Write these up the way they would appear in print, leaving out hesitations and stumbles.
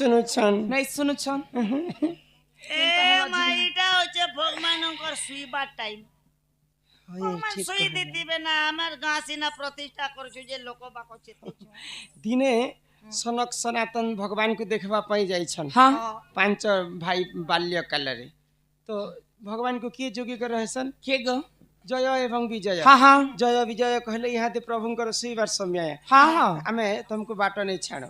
नहीं सुनुछन ए माइटा होचे भगवानकर सुइबा टाइम भगवान सुई दिदिबे ना हमर गासिना प्रतिष्ठा करछु जे लोक बाको चेतिछु दिने सनक सनातन भगवान को देखबा पाई जाई छन हां पांच भाई बाल्य काल रे तो भगवान को किए जोगी कर रहसन के गो जय एवं विजय हां हां जय विजय कहले यहाँ दे प्रभुंकर सुइबार समय हां हां आमे तुमको बाट नहीं छाड़ो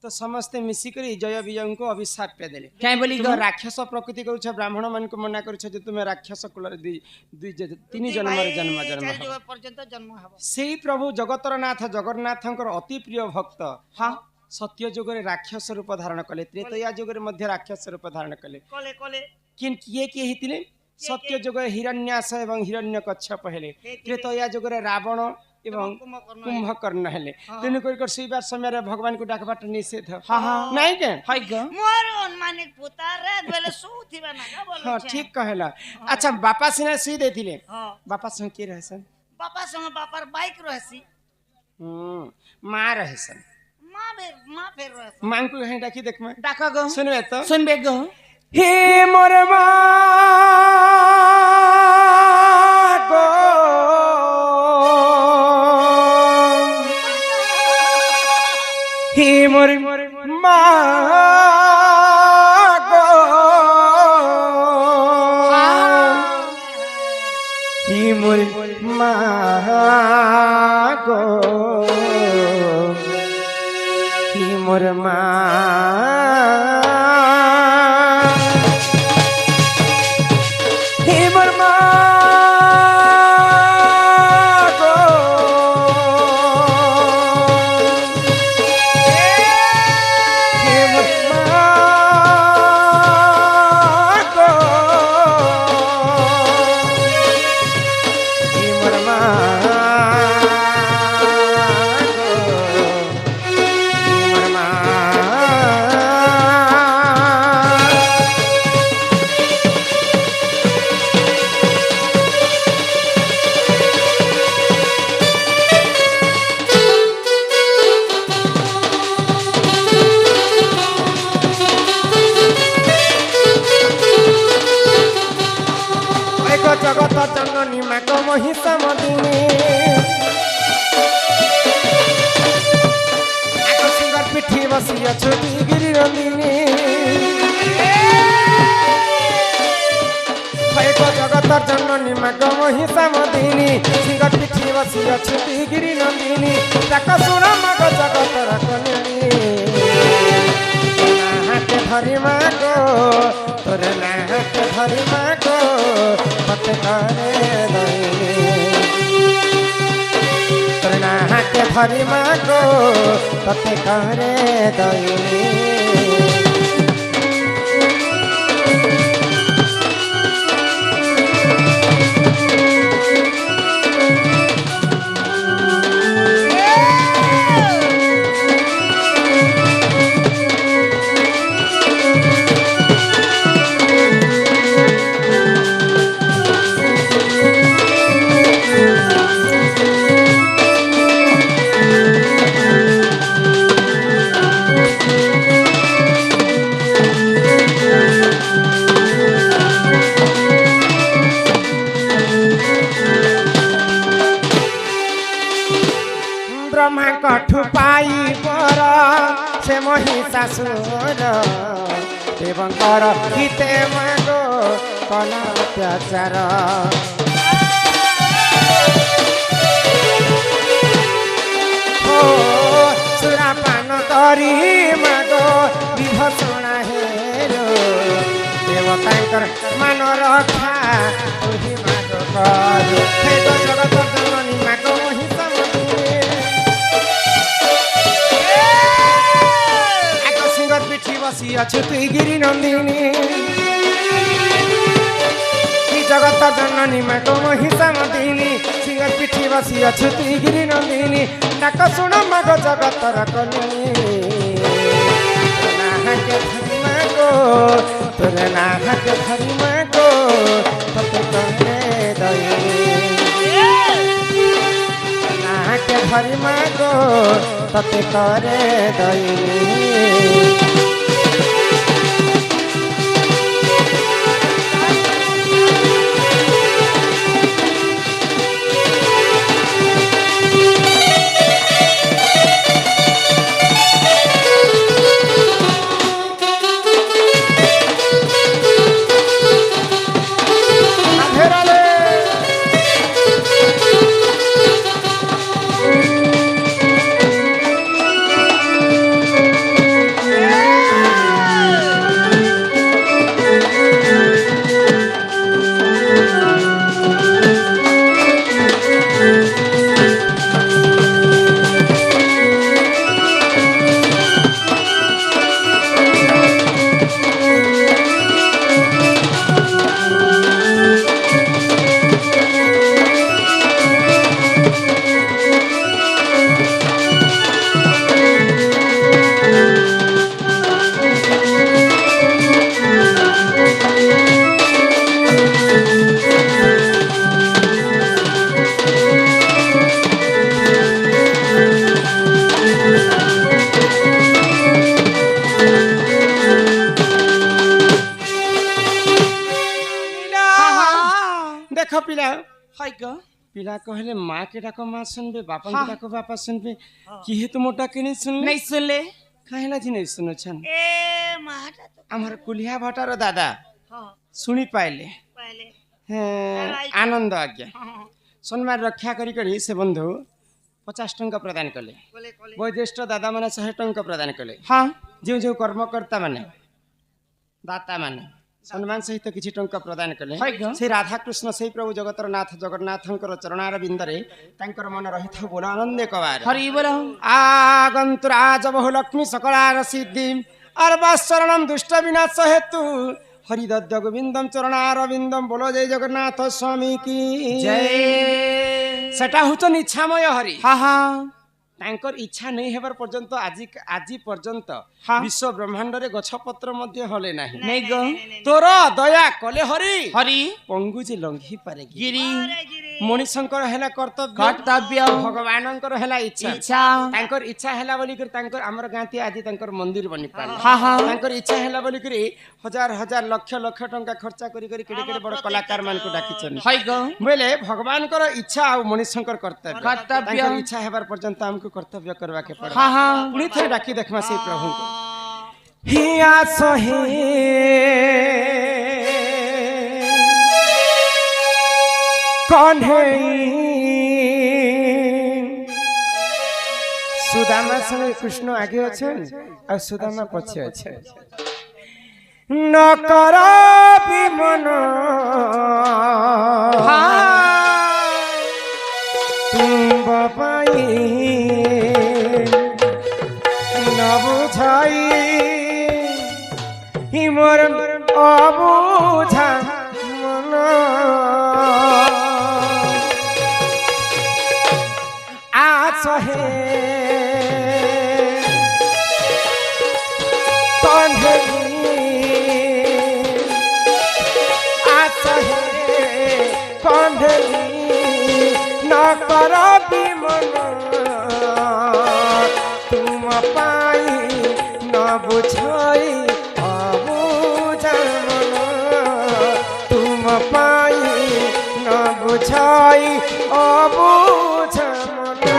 तो समस्ते मिसी करी जय विजय को अभिशाप पे देले काय बोली तुम राक्षस प्रकृति करू छ ब्राह्मण मन को मना करू छ जे तुम राक्षस कुल तीन जन्म रे जन्म पर्यंत जन्म हबो सेही प्रभु जगतर नाथ जगन्नाथंकर अति प्रिय भक्त हां सत्य जुग रे राक्षस रूप धारण कले त्रेतया जुग रे मध्य राक्षस रूप धारण कले कले कले किन किए हितिले सत्य जुग हिरण्यास एवं हिरण्यकश्यप हेले त्रेतया जुग रे रावण एवं कुंभकर्ण हेले तेनु कर सुइबार समय रे भगवान को डाकबाट निषेध हां हां नहीं के हाय ग मोर अनुमानिक पुता रे बेले सुथिबा ना का बोल हां ठीक कहला अच्छा बापा सिना सुई देथिले हां बापा संग के रहसन बापा संग बापर बाइक रहसी मां रहसन मां फेर रहसन मां को कहीं डाकी देख मैं डाका गो सुनबे तो सुनबे गो हे मोर मां गो हे मोर मां गो हे मोर मां गो हे मोर मां जगत जननी माग महिषा मदिनी आग सिंगर पिठी बसी छोटी गिरी नंदिनी जगत जननी माग महिषा मदिनी सिंगर पिठी बसी छोटी गिरी नंदिनी ताक सुन माग जगत रखनी हाथ धरी मागो तोर हाथ धरी मागो तते करे दईनी तोर हाथ धरी मागो तते करे दईनी ब्रह्मा कठु पाई पर से महिषासुर देवंकर हिते मागो कला अत्याचार हो सुरापान तरी मागो विभूषण हेरो देवतांकर मान रक्षा तुही मागो कर हे तो जगत जननी मागो महिषा पिठी बसी अछुती गिरी नंदिनी जगत जननी माग महिषा मदिनी सिंगर पिठी बसी अछुती गिरी नंदिनी डाक सुन माग जगत रखनी तोर नाहक धरी मागो तते करे दईनी नाहक धरी मागो तते करे दईनी দেখ পিলা হয় গো পিলা কহিলে মা কে ডাক মা শুনবে বাপা কে হ্যাঁ। ডাক বাপা শুনবে কি হে তুম ডাকে নি শুনলে নাই শুনলে কাহিলা জি নাই শুনছন এ মাটা তো আমার কুলিয়া ভটার দাদা হ্যাঁ শুনি পাইলে পাইলে হ্যাঁ আনন্দ আজ্ঞা সম্মান রক্ষা করি করি সে বন্ধু 50 টঙ্কা প্রদান কলে কলে কলে বয়োজ্যেষ্ঠ দাদা মানে 100 টঙ্কা প্রদান কলে হ্যাঁ যে যে কর্মকর্তা মানে দাতা মানে সম্মান সহিত কিছু টঙ্কা প্রদান কলে হয় গো। সেই রাধাকৃষ্ণ সেই প্রভু জগতর নাথ জগন্নাথঙ্কর চরଣାর বিন্দরে তাঙ্কর মনে রহিথাও বল আনন্দে কবার হরি বল আগন্তুর আজ বহু লক্ষ্মী সকলার সিদ্ধি আর বাসরণম দুষ্ট বিনাশ হেতু হরিদদ্য গোবিন্দম চরণার বিন্দম বলো জয় জগন্নাথ স্বামী কি জয় সেটা হচ্ছেন ইচ্ছাময় হরি হ্যাঁ হ্যাঁ তাঙ্কর ইচ্ছা নেই হেবার পর্যন্ত আজি পর্যন্ত হ্যাঁ। বিশ্ব ব্রহ্মাণ্ডরে গছপত্র মধ্যে হলে নাই নেই গো তোর দয়া কলে হরি হরি পঙ্গু যে লঙ্ঘি পারে কি গিরি আরে গিরি মଣିষଙ୍କର ହେଲା କର୍ତ୍ତବ୍ୟ কর্তব্য ଭଗବାନଙ୍କର ହେଲା ଇଚ୍ଛା ইচ্ছা ତାଙ୍କର ଇଚ୍ଛା ହେଲା ବୋଲିକରି ତାଙ୍କର ଆମର ଗାଁତି ଆଜି ତାଙ୍କର ମନ୍ଦିର ବନି ପାରିଲା হ্যাঁ হ্যাঁ ତାଙ୍କର ଇଚ୍ଛା ହେଲା ବୋଲିକରି ହଜାର ହଜାର ଲକ୍ଷ ଲକ୍ଷ ଟଙ୍କା ଖର୍ଚ୍ଚ କରି କରି କେଡେ କେଡେ ବଡ କଳାକାର ମାନଙ୍କୁ ଡାକିଛନ୍ତି হয় গো ବୋଇଲେ ଭଗବାନଙ୍କର ଇଚ୍ଛା ଆଉ ମଣିଷଙ୍କର କର୍ତ୍ତବ୍ୟ କର୍ତ୍ତବ୍ୟ। ତାଙ୍କର ଇଚ୍ଛା ହେବାର ପର୍ଯ୍ୟନ୍ତ ଆମକୁ କର୍ତ୍ତବ୍ୟ କରିବାକୁ ପଡେ হ্যাঁ হ্যাঁ ପୁଣି ଥରେ ଡାକି ଦେଖମା ସେଇ ପ୍ରଭୁଙ୍କୁ ହିଆ ସହି कन्हई सुदामा संगे कृष्ण आगे अछन और सुदामा पछे अछन न कर विमन तुम पाई न बुझाई मोर अबुझा मन आसहे कन्हई आसहे कन्हई न कर विमन तुम पाई न बुझाई अबुझा मन तुम पाई न बुझाई अबुझा मन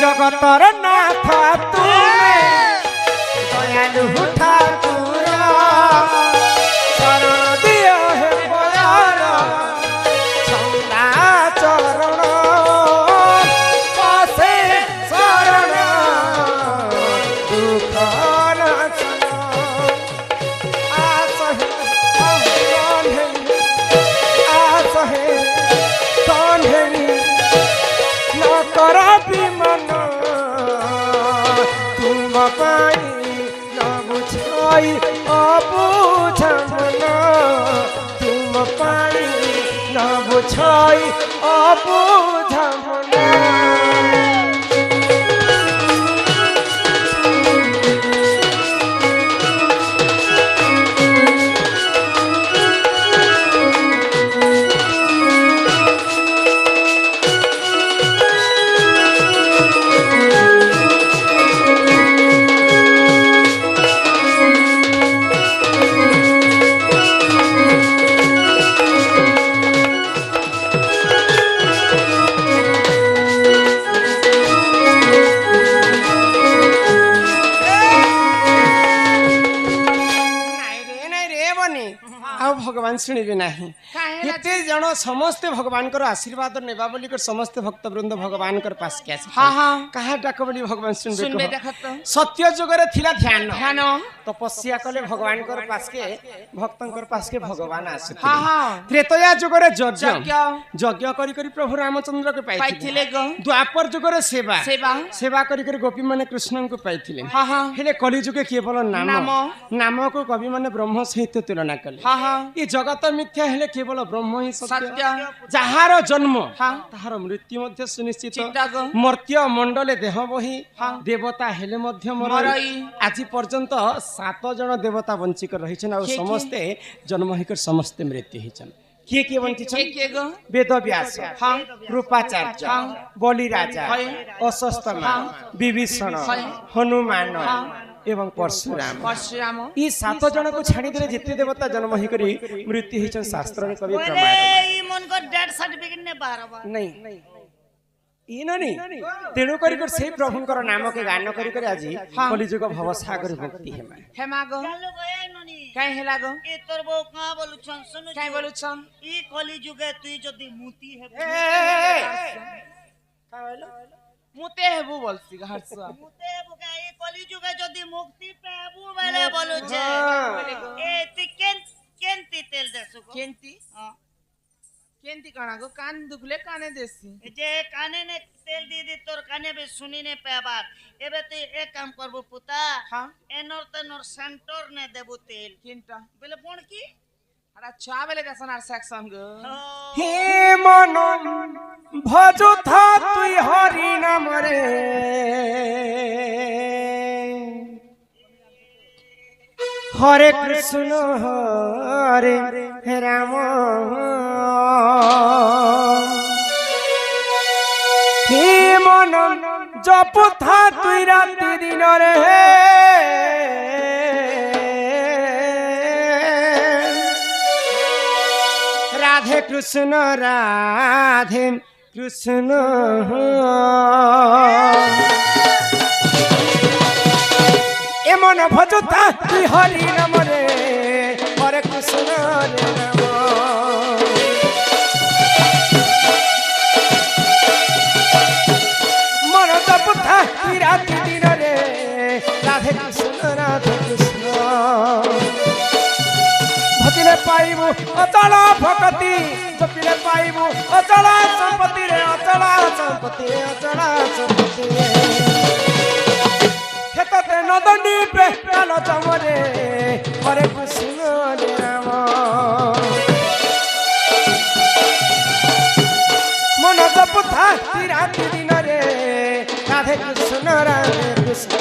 জগতর নাথ তুমি দয়ালু ঠাকুর শরণ দিও হে বয়াল ছন্দা চরণ পশে শরণ দুঃখ নাশন আসহে কন্হই আসহে কন্হই न कर विमन तुम पाई न बुझाई अबुझा मन तुम पाई न बुझाई अबुझा मन ଆଉ ଭଗବାନ ଶୁଣିବେ ନାହିଁ ଏତେ ଜଣ ସମସ୍ତେ ଭଗବାନଙ୍କର ଆଶୀର୍ବାଦ ନେବା ବୋଲି ସମସ୍ତେ ଭକ୍ତବୃନ୍ଦ ଭଗବାନଙ୍କର ପାଶକେ ଆସି କାହା ଡାକ ବୋଲି ଭଗବାନ ଶୁଣିବେ ସତ୍ୟ ଯୁଗରେ ଥିଲା ଧ୍ୟାନ ତପସ୍ୟା କଲେ ଭଗବାନଙ୍କର ପାଶକେ ଭକ୍ତଙ୍କର ପାଶକେ ଭଗବାନ ଆସୁଥିଲେ ତ୍ରେତୟା ଯୁଗରେ ଯଜ୍ଞ କରି କରି ପ୍ରଭୁ ରାମଚନ୍ଦ୍ରକୁ ପାଇଥିଲେ ଦ୍ୱାପର ଯୁଗରେ ସେବା କରି କରି ଗୋପୀ ମାନେ କୃଷ୍ଣଙ୍କୁ ପାଇଥିଲେ ହେଲେ କଳି ଯୁଗେ କେବଳ ନାମକୁ କବି ମାନେ ବ୍ରହ୍ମ ସହିତ ତୁଳନା କଲେ ଏ ଜଗତ ମିଥ୍ୟା ହେଲେ କେବଳ ବ୍ରହ୍ମ ହିଁ ସତ୍ୟ ଯାହାର ଜନ୍ମ ତାହାର ମୃତ୍ୟୁ ମଧ୍ୟ ସୁନିଶ୍ଚିତ ମର୍ତ୍ୟ ମଣ୍ଡଳେ ଦେହ ବହି ଦେବତା ହେଲେ ମଧ୍ୟ ମରଇ ଆଜି ପର୍ଯ୍ୟନ୍ତ 7 ଜଣ ଦେବତା ବଞ୍ଚିକ ରହିଛନ୍ତି ଆଉ ସମସ୍ତେ ଜନ୍ମ ହେଇକରି ସମସ୍ତେ ମୃତ୍ୟୁ ହେଇଛନ୍ତି କିଏ କିଏ ବଞ୍ଚିଛନ୍ତି ବେଦ ବ୍ୟାସ କୃପାଚାର୍ଯ୍ୟ ବଳି ରାଜା ଅଶ୍ୱତ୍ଥାମା ବିଭୀଷଣ ହନୁମାନ ଏବଂ ପରଶୁରାମ ଇ 7 ଜଣକୁ ଛାଡ଼ିଦେଲେ ଯେତେ ଦେବତା ଜନ୍ମ ହେଇକରି ମୃତ୍ୟୁ ହେଇଛନ୍ତି ଶାସ୍ତ୍ରରେ କବି ପ୍ରମାଣ ତେଣୁ କରି ସେଇ ପ୍ରଭୁଙ୍କର ନାମକେ ଗାନ କରି କରି ଆଜି କଲିଯୁଗ ଭବସାଗର ମୁକ୍ତି ହେମା କାଇଁ ହେଲା ଗো ଏ ତୋର ବୋ କା બોલુଛન સુનુ કાઈ બોલુછન ઈ કલી જુગે તુઈ যদি মুতি হে કા બોલો মুতে হেবু বলছি ঘাটছ মুতে হেবু কা ই কলি জুগে যদি মুক্তি পাবু বলে બોલુছে এ তুই কেনতি তেল দেসু কেনতি কেনতি কানা গো কান দুখলে কানে দেছি যে কানে নে তেল দি দি তোর কানে বে শুনি নে পাবার এবে তুই এক কাম করব পুতা এনর তনর সেন্টর নে দেবু তেল কিনটা বলে কোন কি আরে চা বেলে দেছন আর সেকশন গো হে মন ভজুথা তুই হরি নাম রে হরে কৃষ্ণ হরে রাম হে মন জপথা তুই রাতি দিন রে রাধে কৃষ্ণ এমন ভজতা তুই হরি নাম রে হরে কৃষ্ণ রে নাম মন জপথা তুই রাতি দিন রে রাধে কৃষ্ণ ভজিলে পাইবু অচল ভকতি জপিলে পাইবু অচল সম্পত্তি রে অচল সম্পত্তি ক্ষেত্রে নদণ্ডী পেল চমরে হরে কৃষ্ণ রাম মন জপুথা রাতি দিন রে রাধে কৃষ্ণ রাধে কৃষ্ণ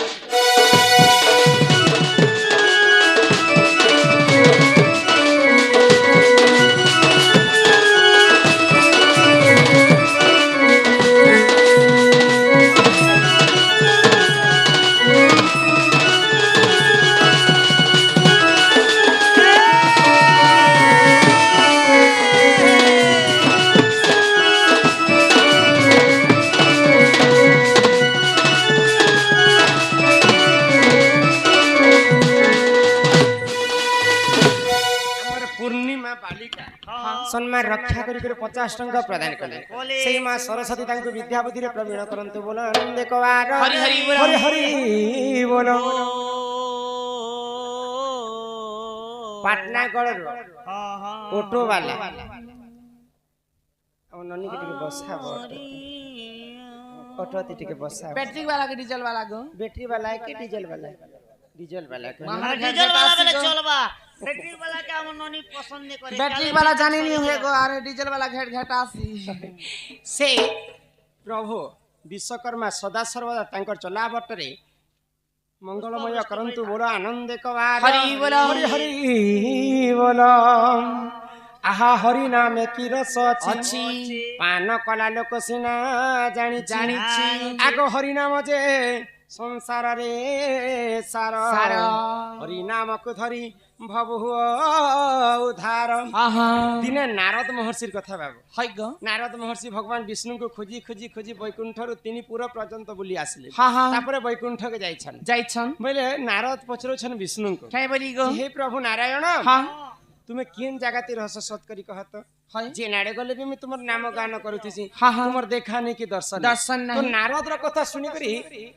सम्मान रक्षा करी 50 टंका प्रदान कले सेही मां सरस्वती तांको विद्या बुद्धि रे प्रवीण करंतु बोल आनंद कवार हरि हरि बोल हरि हरि बोल पाटनागढ़ ऑटो वाला अब ननी के बसा ऑटो ते के बसा बैटरी वाला के डीजल वाला गो बैटरी वाला के डीजल वाला के डीजल वाला बेले चलबा बैटरी वाला के हम ननी पसंद नहीं करे बैटरी वाला जाने नहीं होए गो अरे डीजल वाला घेट घटासी से प्रभु विश्वकर्मा सदा सर्वदा तांकर चला बटरे मंगलमय करंतु बोल आनंद कवार हरि बोल हरि हरि बोल आहा हरि नाम की रस अछि पान कला लोक सिना जानी आगो हरि नाम जे संसार रे सार हरि नाम को धरी भव उद्धार दिने नारद महर्षि कथा बाबू है गो नारद महर्षि भगवान विष्णु को खोजी खोजी खोजी वैकुंठ रु 3 पूरा पर्यंत बुली आसले तापरे वैकुंठ के जाइछन बोले नारद पचरो छन विष्णु को काई बोली गो हे प्रभु नारायण तुमे केन जगह रहस सत करी कहत हाय जे नाडे गले भी मैं तुमर नाम गान करूथि हाँ, हाँ। तुमर देखा नहीं कि दर्शन दर्शन तो नहीं नारद र कथा सुनी करी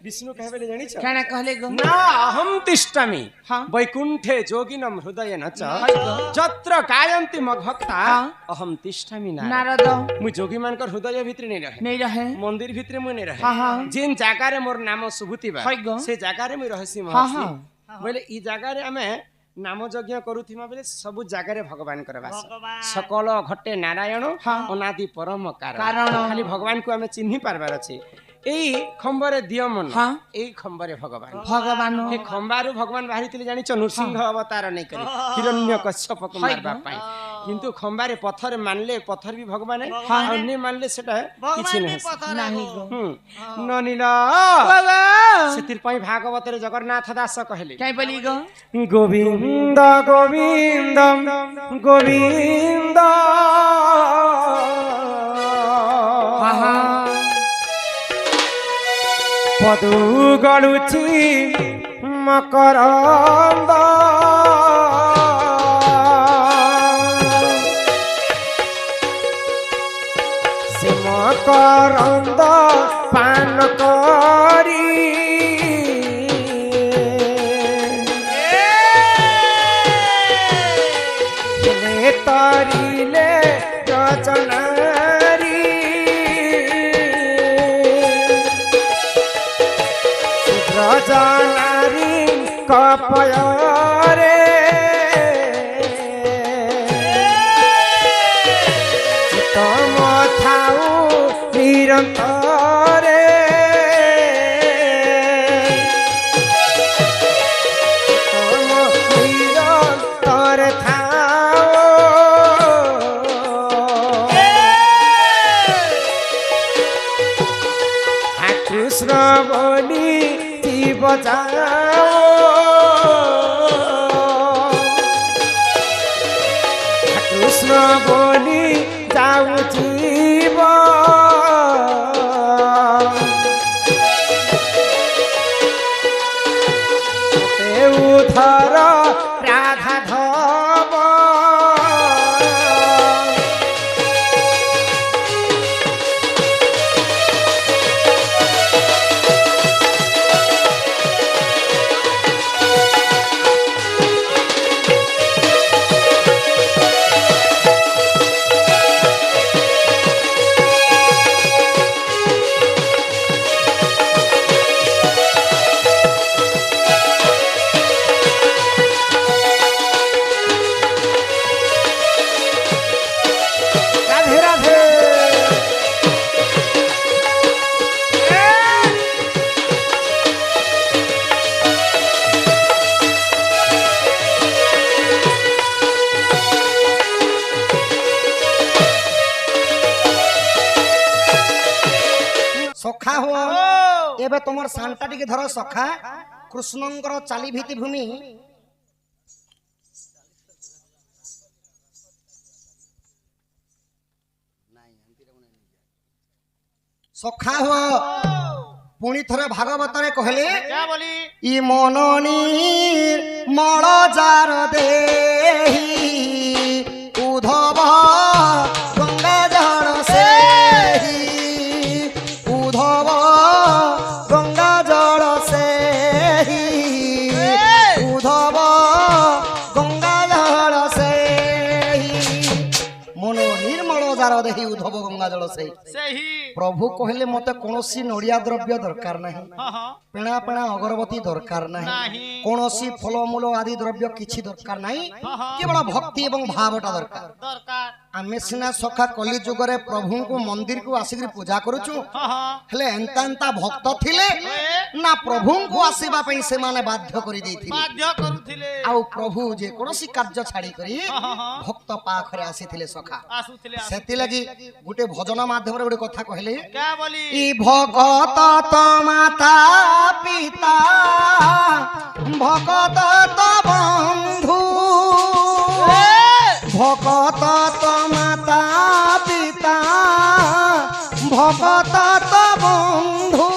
विष्णु कहबे जानि छ क्या कहले गो ना अहम तिष्ठामि हाँ। वैकुंठे योगिनम हृदय न च हाय गो जत्र गायन्ति मद्भक्ता हाँ। अहम तिष्ठामि नारद नारद मु जोगी मानकर हृदय भितर नहीं रहे नहीं रहे मंदिर भितर मु नहीं रहे हाँ, हाँ। जिन जगह रे मोर नाम सुभूति बा हाय गो। से जगह रे मु रहसी हाँ, महसी हाँ। बोले ई जगह रे हमें नाम यज्ञ करूथिमा बेले सब जगह रे भगवान कर वास भगवान सकल घटे नारायण हाँ। अनादि परम कारण कारण। खाली भगवान को हमें चिन्हि पारबार अछि एई खंबरे दिय मन हाँ। एई खंबरे भगवान भगवान हे खंबारु भगवान बाहरी तिले जानि छ नृसिंह अवतार नहीं करे हिरण्यकश्यप को हाय मारबा गो। पाई किंतु खंबारे पत्थर मानले पत्थर भी भगवान है भगवान है। अन्य मानले सेटा किछि भगवान भी नहीं पत्थर नहीं है गो। गो। ननिला बाबा सेतिर पई भागवत रे जगन्नाथ दास कहले क्या बोली गो गोविंद गोविंद गोविंद हाँ हाँ पदु गलुची मकरंद से मकरंद पान करी ले तरिले रचनारी रचनारी कपयरे तम थाउ निरंतरे तम निरंतर कृष्ण बोली जीव जाओ कृष्ण बोली जाऊ जीव उधर राधा धव राधे राधे सखा हो एबे तुमर सांटा टिके धर सखा कृष्णंकर चाली भीति भूमि सखा हो पुणी थरे भागवत रे कहले क्या बोली इ मननीर मळ जार देही उधव गंगा जळ सेही उधव गंगा जळ सेही उधव गंगा जळ सेही मननीर मळ जार देही उधव गंगा जळ सेही सही प्रभु कहले मते कोनोसी नडिया द्रव्य दरकार नाही हाँ हाँ पेणा पेणा अगरबती दरकार नाही नहीं कोनोसी फलमूल आदि द्रव्य किछि दरकार नाही हाँ। केवल भक्ति एवं भावटा दरकार दरकार आमे सिना सखा कली जुगरे प्रभु को मंदिर को आसिक पूजा करूछु हाँ हाँ हेले एंता एंता भक्त थिले ना प्रभु को आसीबा पई से माने बाध्य करि देथिले बाध्य करुथिले आउ प्रभु जे कोनोसी कार्य छाड़ी करी हाँ हाँ भक्त पाखरे आसीथिले सखा आसुथिले सेति लागि गुटे भजन माध्यम रे गुटे कथा कहले क्या बोली इ भगत त माता पिता भगत त बंधु भगत त माता पिता भगत त बंधु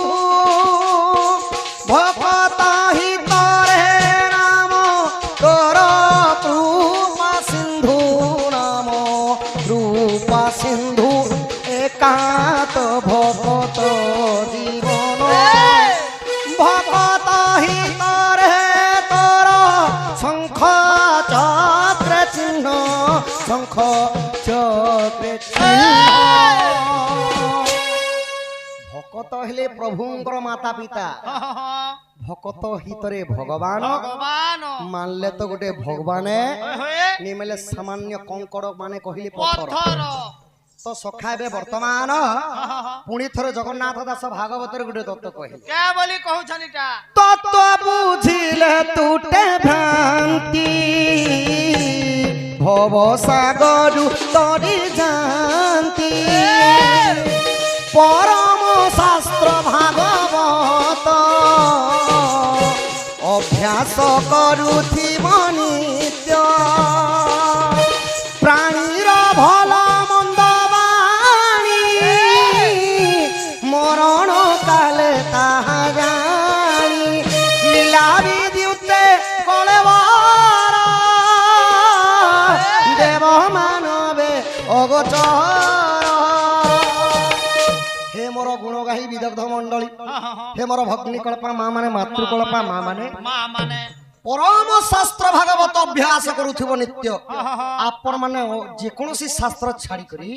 भगत हि तोरे राम तोर कृपा सिंधु সিন্ধু একান্ত ভকত জীবন ভকত হিতরে তোর শঙ্খ চক্রে চিহ্ন শঙ্খ চক্রে চিহ্ন ভকত হেলে প্রভুঙ্কর মাতা পিতা ভকত হিতরে ভগবান ভগবান মানলে তো গোটে ভগবানে হয়ে নিমেলে সামান্য কঙ্কড় মানে কহিলে পথর পথর তো সখা ଏବେ ବର୍ତ୍ତମାନ ପୁଣି ଥରେ ଜଗନ୍ନାଥ ଦାସ ଭାଗବତରେ ଗୋଟେ ତତ୍ତ୍ୱ କହିଲେ কে বলি কহুছনি টা ତତ୍ତ୍ୱ ବୁଝିଲେ ତୁଟେ ଭ୍ରାନ୍ତି ଭବ ସାଗରୁ ତରି ଯାଆନ୍ତି ପରମ ଶାସ୍ତ୍ର ଭାଗବତ ଅଭ୍ୟାସ କରୁଥିବ ନିତ୍ୟ ପ୍ରାଣୀର ଭଲ ମନ୍ଦ ବାଣୀ ମରଣ କାଳେ ତାହା ଜାଣି ଲୀଳା ବିଦ୍ୟୁତେ କଳେବର ଦେବ ମାନବେ ଅଗୋଚର हे मोर गुणगाही विदग्ध मंडली हे मोर भग्निकल्पा माँ माने मातृकल्पा माँ माने মা মানে परम शास्त्र भागवत अभ्यास करुथिबो नित्य आपण माने जे कोनोसी शास्त्र छाड़ी करी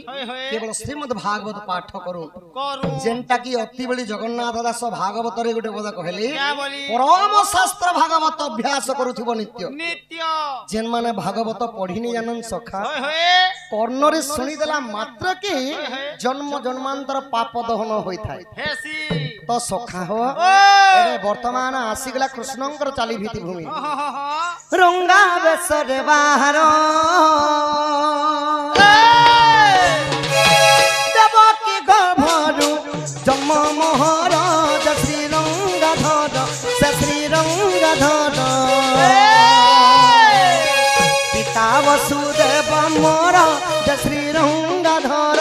केवल श्रीमद् भागवत पाठ करू করু जेनटा की अति बड़ी जगन्नाथ दास भागवत रे गोटे बोधा कहले কে বলি परम शास्त्र भागवत अभ्यास करुथिबो नित्य নিত্য जेन माने भागवत पढ़िनी जानन सखा হয়ে कर्णरे शुणी देला मात्र के जन्म जन्मांतर पाप दहन होई थाए হেসি तो सखा हो ও एबे वर्तमान आसीगला कृष्णंकर चाली भीति भूमि रंगा बेसरे बाहर देवकी गभरु जन्म महाराज श्री रंगाधर से श्री रंगाधर पिता वसुदेव मोर जय श्री रंगाधर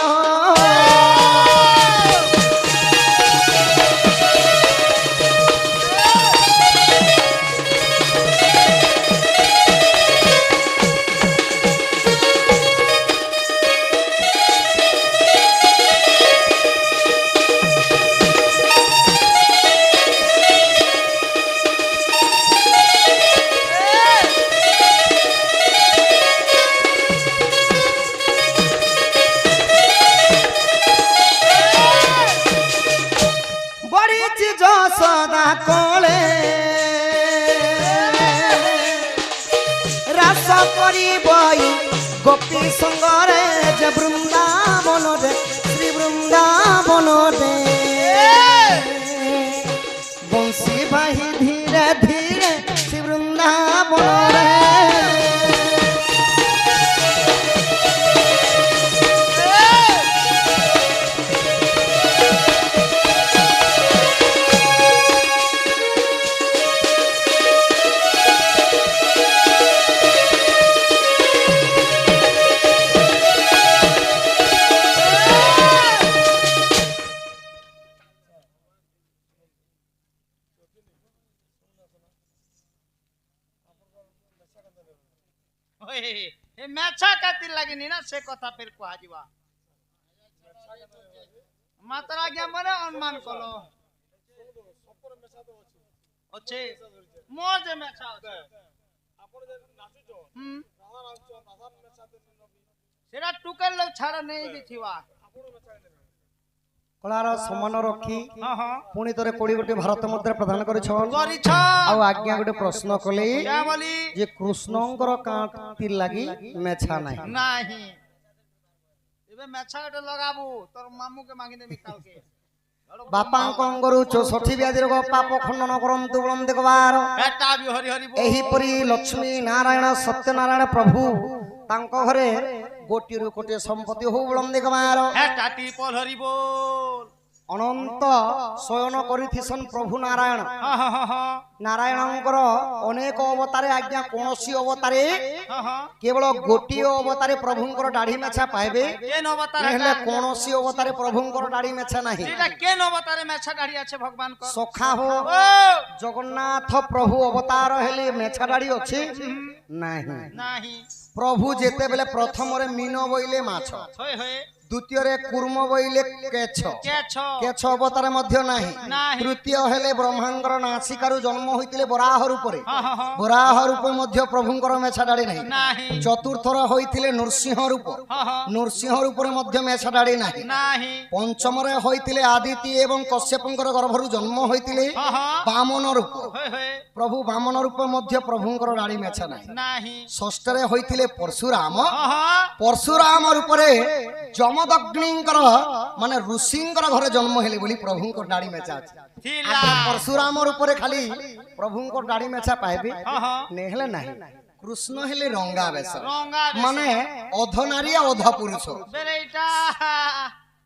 बड़ी सदा कोले रास करी बई गोपी संगरे जे वृंदावन रे श्री वृंदावन रे बंसी बाही धीरे धीरे श्री वृंदावन रे ए मेछा कातिर लागेनी ना से कथा फिर कुआ जीवा मात्र आज्ञा मने अनुमान कलो अच्छे मोर जे मेछा আছে আপন যে নাচুছো রাধা নাচছো রাধার মেছাতে নবী সেটা টুকের লোক ছাড়া নেই বিথিবা আপন মেছা নেবে कलार समान रखी हां हां पुणी तोरे कोड़ी गोटे भारत मुद्रा प्रदान करिछन करिछ आ आज्ञा गोटे प्रश्न कले क्या बोली जे कृष्णंकर कांतिर लागी मेछा नाही नाही एबे मेछा एटा लगाबू तोर मामू के मांगी देबी काल के बापांक अंगरु 64 व्याधि रोग पाप खंडन करंतु बलम देखबार बेटा भी हरि हरि बोल एही परी लक्ष्मी नारायण सत्यनारायण प्रभु तांको घरे गोटीरु कोटे संपत्ति हो बलम देखबार बेटा टिपल हरि बोल अनंत शयन करिथिसन प्रभु नारायण हां हां हां नारायणंकर अनेक अवतारे आज्ञा कोनोसी अवतारे हां हां केवल गोटी अवतारे प्रभुंकर दाढ़ी मेछा पाइबे के न बता नहले कोनोसी अवतारे प्रभुंकर दाढ़ी मेछा नाही एटा के न बता रे मेछा दाढ़ी আছে भगवान कर सखा हो ओ जगन्नाथ प्रभु अवतार हेले मेछा दाढ़ी अछि नाही नाही प्रभु जेते बेले प्रथम रे मीन बोइले माछ होय होय দ্বিতীয়রে কুর্ম বইলে কেছ কেছ অবতারে মধ্যে নাহি তৃতীয় হেলে ব্রহ্মাঙ্গর নাসিকারু জন্ম হইতিলে বরাহ রূপরে বরাহ রূপে মধ্যে প্রভুঙ্কর মেছা দাড়ি নাহি চতুর্থর হইতিলে নৃসিংহ রূপ নৃসিংহ রূপরে মধ্যে মেছা দাড়ি নাহি পঞ্চমরে হইতিলে আদিতি এবং কশ্যপঙ্কর গর্ভরু জন্ম হইতিলে বামন রূপ প্রভু বামন রূপে মধ্যে প্রভুঙ্কর দাড়ি মেছা নাহি ষষ্ঠরে হইতিলে পরশুরাম পরশুরাম রূপরে যমদগ্নিঙ্কর মানে ঋষিঙ্কর ঘরে জন্ম হেলে বলি প্রভুঙ্কর দাড়ি মেছা আছে পরশুরামর উপরে খালি প্রভুঙ্কর দাড়ি মেছা পাইবে নেহলে নাই কৃষ্ণ হেলে রঙ্গা বেশ মানে অধ নারী অধ পুরুষ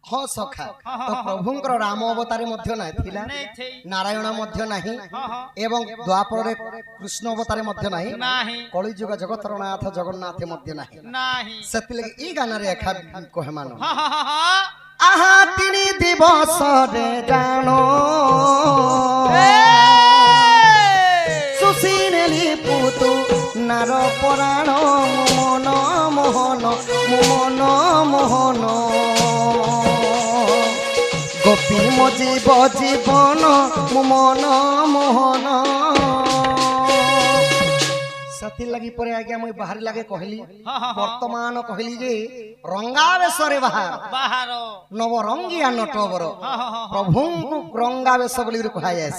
हाँ सखा तो प्रभुंकर राम अवतार मध्य ना थिला नारायण मध्य नाही एवं द्वापर रे कृष्ण अवतार मध्य नाही कली युग जगतर नाथ जगन्नाथ मध्य नाही सेति लगे ई गाना रे एखा कहे मानो आहा तिनी दिवस रे जानो सुसिनेली पुतु नार पुराण मन मोहन मन मोहन गोपी मजीव जीवन मन मोहन साथी लगी परे आगे मुई बाहर लागे कहली वर्तमान कहली जे रंगावेशरे बाहर नवरंगिया नटवर प्रभु रंगावेश बोली कहा जाय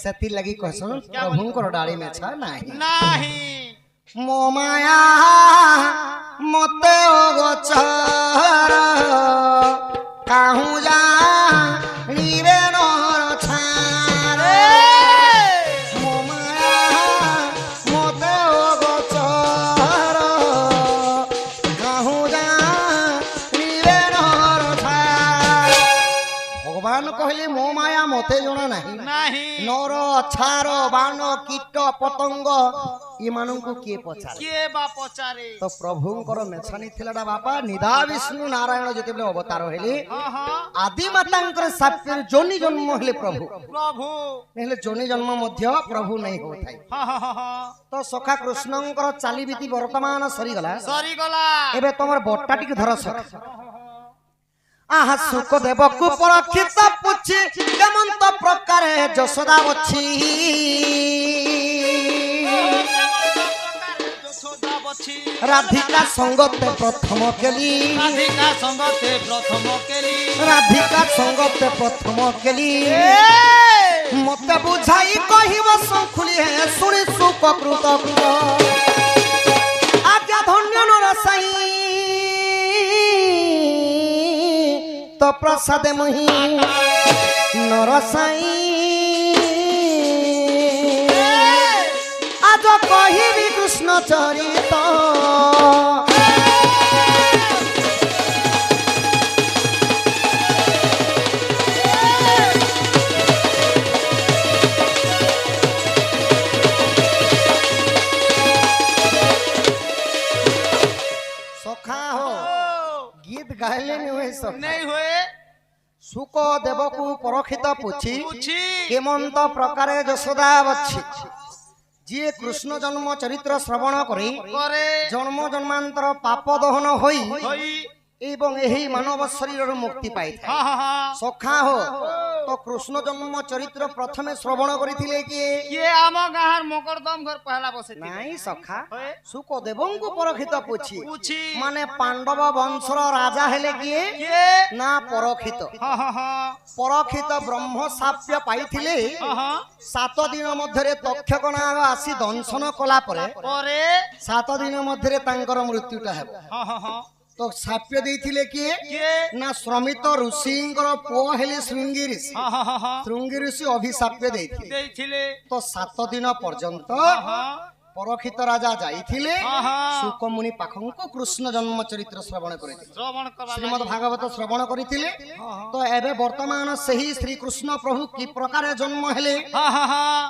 सेति लगी कहसन प्रभुंकर डाड़ी में छा नाही मो माया मते अगोचर काहू जा नीरे नर छारे मो माया मते अगोचर काहू जा नीरे नर छारे भगवान कहले मो माया मते जणा नाही नर छार बाण कीट पतंग इमानंकु के पचारे तो प्रभुंकर मेछानी थिलाडा बापा निदा विष्णु नारायण जतेबले अवतार हेले आदि मातांकर साप्यर जोनि जन्म हेले प्रभु हेले जोनि जन्म मध्य प्रभु नहीं होथाय तो सखा कृष्णंकर चाली बीती वर्तमान सरी गला एबे तमर बट्टा टिक धर सखा आहा सुख देवकु परीक्षित पुछि केमंत प्रकारे यशोदा बछि राधिका संगते प्रथम केली राधिका संगते प्रथम केली मते बुझाई कहिब संखुली है सुनि सुख कृत आज्ञा धन्य नरसाई तो प्रसाद मही नरसाई आज कहिबी कृष्ण चरित सखा हो गीत गाइले नहीं हुए सुख देवकु परखित पुछि केमंत प्रकारे यशोदा बछि जी कृष्ण जन्म चरित्र श्रवण करी जन्म जन्मांतर पाप दहन होई एवं एही मानव शरीर मुक्ति पाई सखा हो तो कृष्ण जन्म चरित्र प्रथमे श्रवण करिथिले किए आम गाहर मकरदम घर पहला बसे नाही सखा सुख देवंकु परखित पुछि माने पांडव वंशर राजा हेले किए ना परखित परखित ब्रह्म साप्य पाइथिले 7 दिन मध्यरे तक्षक नाग आसी दंशन कला परे 7 दिन मध्यरे तांकर मृत्युटा हेबो तो साप्य देथिले किए ना श्रमित ऋषिंकर पो हेले श्रृंगी ऋषि अभिशाप्य देथिले तो 7 दिन पर्यंत परखित राजा जाइथिले शुक मुनि पाखंको कृष्ण जन्म चरित्र श्रवण करिथिले श्रीमद् भागवत श्रवण करिथिले तो एबे वर्तमान सही श्री कृष्ण प्रभु की प्रकार जन्म हेले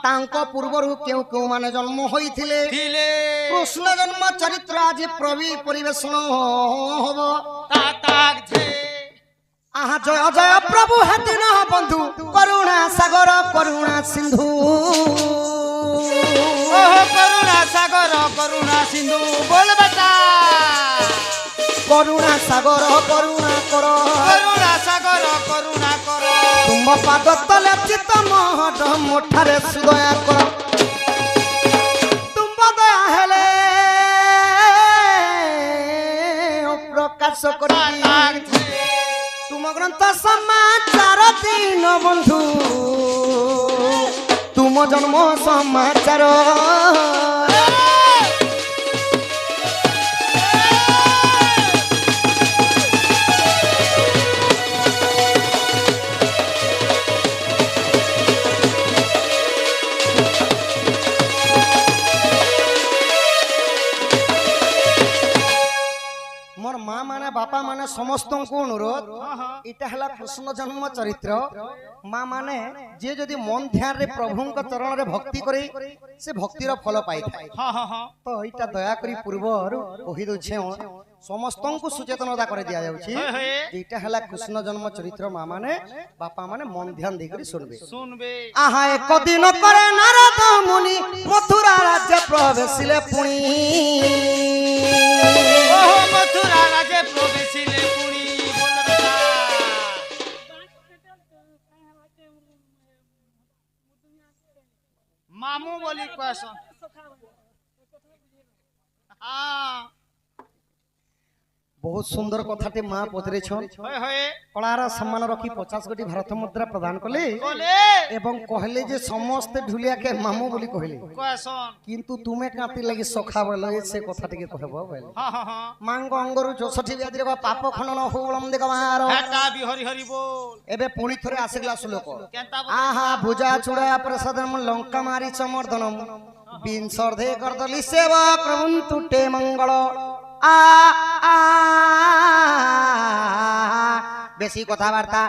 तांको पूर्वरु केउ केउ माने जन्म होइथिले कृष्ण जन्म चरित्र आज प्रवि परिवेषण होबो आहा जय जय प्रभु हतिन बंधु करुणा सागर करुणा सिंधु करुणा सागर करुणा सिंधु बोल बेटा करुणा सागर करुणा কর করুণা সাগর করুণা কর তুম পাদ তলে চিত্ত মহট মোঠারে সুদয়া কর তুম দয়া হেলে প্রকাশ করি তুম গ্রন্থ সমাচার দিন বন্ধু তুম জন্ম সমাচার मोर माँ माने बापा माने समस्त को अनुरोध इटा हला कृष्ण जन्म चरित्र माँ माने जे जदि मन ध्यान रे प्रभु चरण रे भक्ति करे से भक्तिर फल पाई थाए तो इटा दया करी पूर्वर कहि दउछे समस्त को सचेतनता कर दिया जाउछि इटा हला कृष्ण जन्म चरित्र माँ माने बापा माने मन ध्यान दे करी सुनबे आहा एक दिन करे नारद मुनि मथुरा राज्य प्रवेशिले पुणी मथुरा राजे प्रवेशिले पुणी मामू बोली क्वेश्चन हाँ बहुत सुंदर कथाटे माँ पचरे कलार सम्मान रखी 50 कोटी भारत मुद्रा प्रदान कले एवं कहले जे समस्त ढुलिया के मामू बोली कहले किंतु तुमे काती लगी सखा बोले से कथा टिके कहबो बोले मांग अंगरु 64 व्याधि रे पाप खनन होलम देख मार हेटा भी हरि हरि बोल एबे पुणी थरे आसेगला श्लोक आहा भुजा चूड़ा प्रसादम लंका मारी चमर्दनम बिनसर्धे करदली सेवा क्रवंतुटे मंगल आ बेसी कथाबार्ता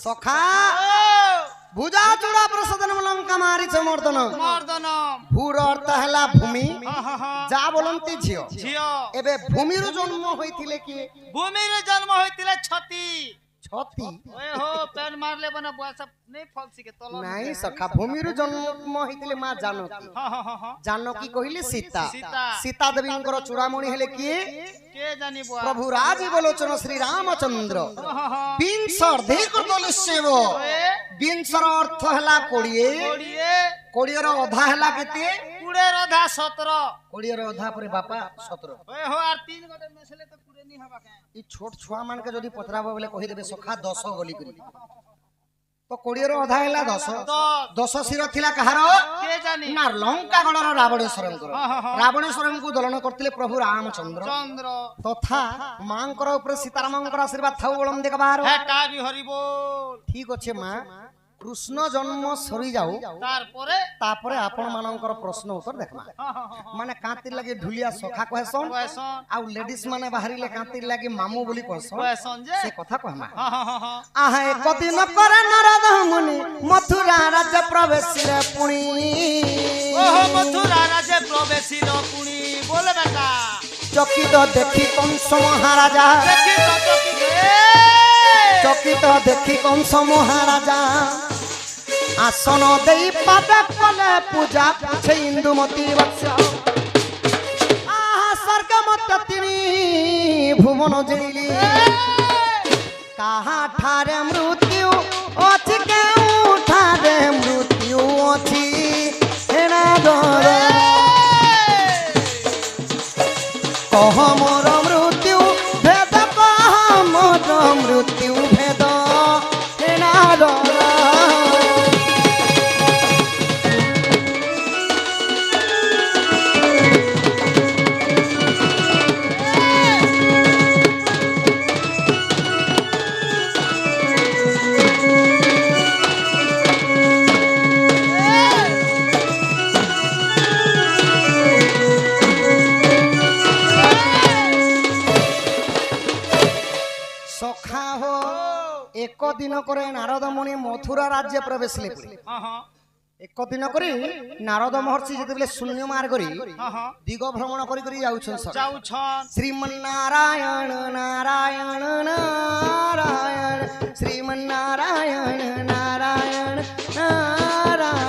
सखा भुजा चूड़ा प्रसादन लंका मारी मर्दन भूर अर्थ है भूमि जा बोलती झियो एबे भूमि जन्म होइतिले कि भूमि जन्म होइतिले छती छती ओए हो पेन मारले बना बुआ सब नहीं फलसी के तलो नहीं सखा भूमि जन्म होइतिले मां जानकी जानकी कहिले सीता सीता देवींकर चूड़ामणि हेले के जानी बुआ प्रभु राज बोलोचन श्री रामचंद्र बिंसर देखर दले सेव बिंसर अर्थ हला कोड़िए कोड़िए रो अधा हला केते कुड़े रो अधा 17 कोड़िए रो अधा परे बापा 17 ओए हो आर 3 गोटे मेसले तो कुड़े नहीं हबा के ई छोट छुआ मान के जदी पतराबो बोले कहि देबे सखा 10 गोली करी तो कोड़िए रो अधा हला 10 सिर थिला कहारो के जानी ना लंका गणर रावणेश्वरंकर रावणेश्वरंकु दलन करथिले प्रभु रामचंद्र तथा मांकर ऊपर सीतारामंकर आशीर्वाद थाउ बोलम देखबार हेटा भी हरि बोल ठीक अछि मां कृष्ण जन्म सरी जाऊ तापरे आपण मानकर प्रश्न उत्तर देखमा माने कांतिर लागि ढुलिया सखा कहसन आ लेडीज माने बाहरिले कांतिर लागि मामू बोली कहसन से कथा कहमा आहा एक दिन करे नारद मुनि मथुरा राज्य प्रवेशिले पुणी ओहो मथुरा राज्य प्रवेशिले पुणी बोले बेटा चकित देखि कंस महाराजा चकित देखि कंस महाराजा आसन देई पादे कले पूजा छे इंदुमती वत्स आहा स्वर्ग मत तिनी भुवन जइली कहा ठारे मृत्यु अछि केउ ठारे मृत्यु अछि हेना डर कह मोर मृत्यु भेद कह मोर मृत्यु भेद हेना डर एक दिन करे नारद मुनि मथुरा राज्य प्रवेश ले एक दिन करी नारद महर्षि जेतेबेले शून्य मार्ग करी दिग भ्रमण करी करी जाउछन श्रीमन्नारायण नारायण नारायण श्रीमन्नारायण नारायण नारायण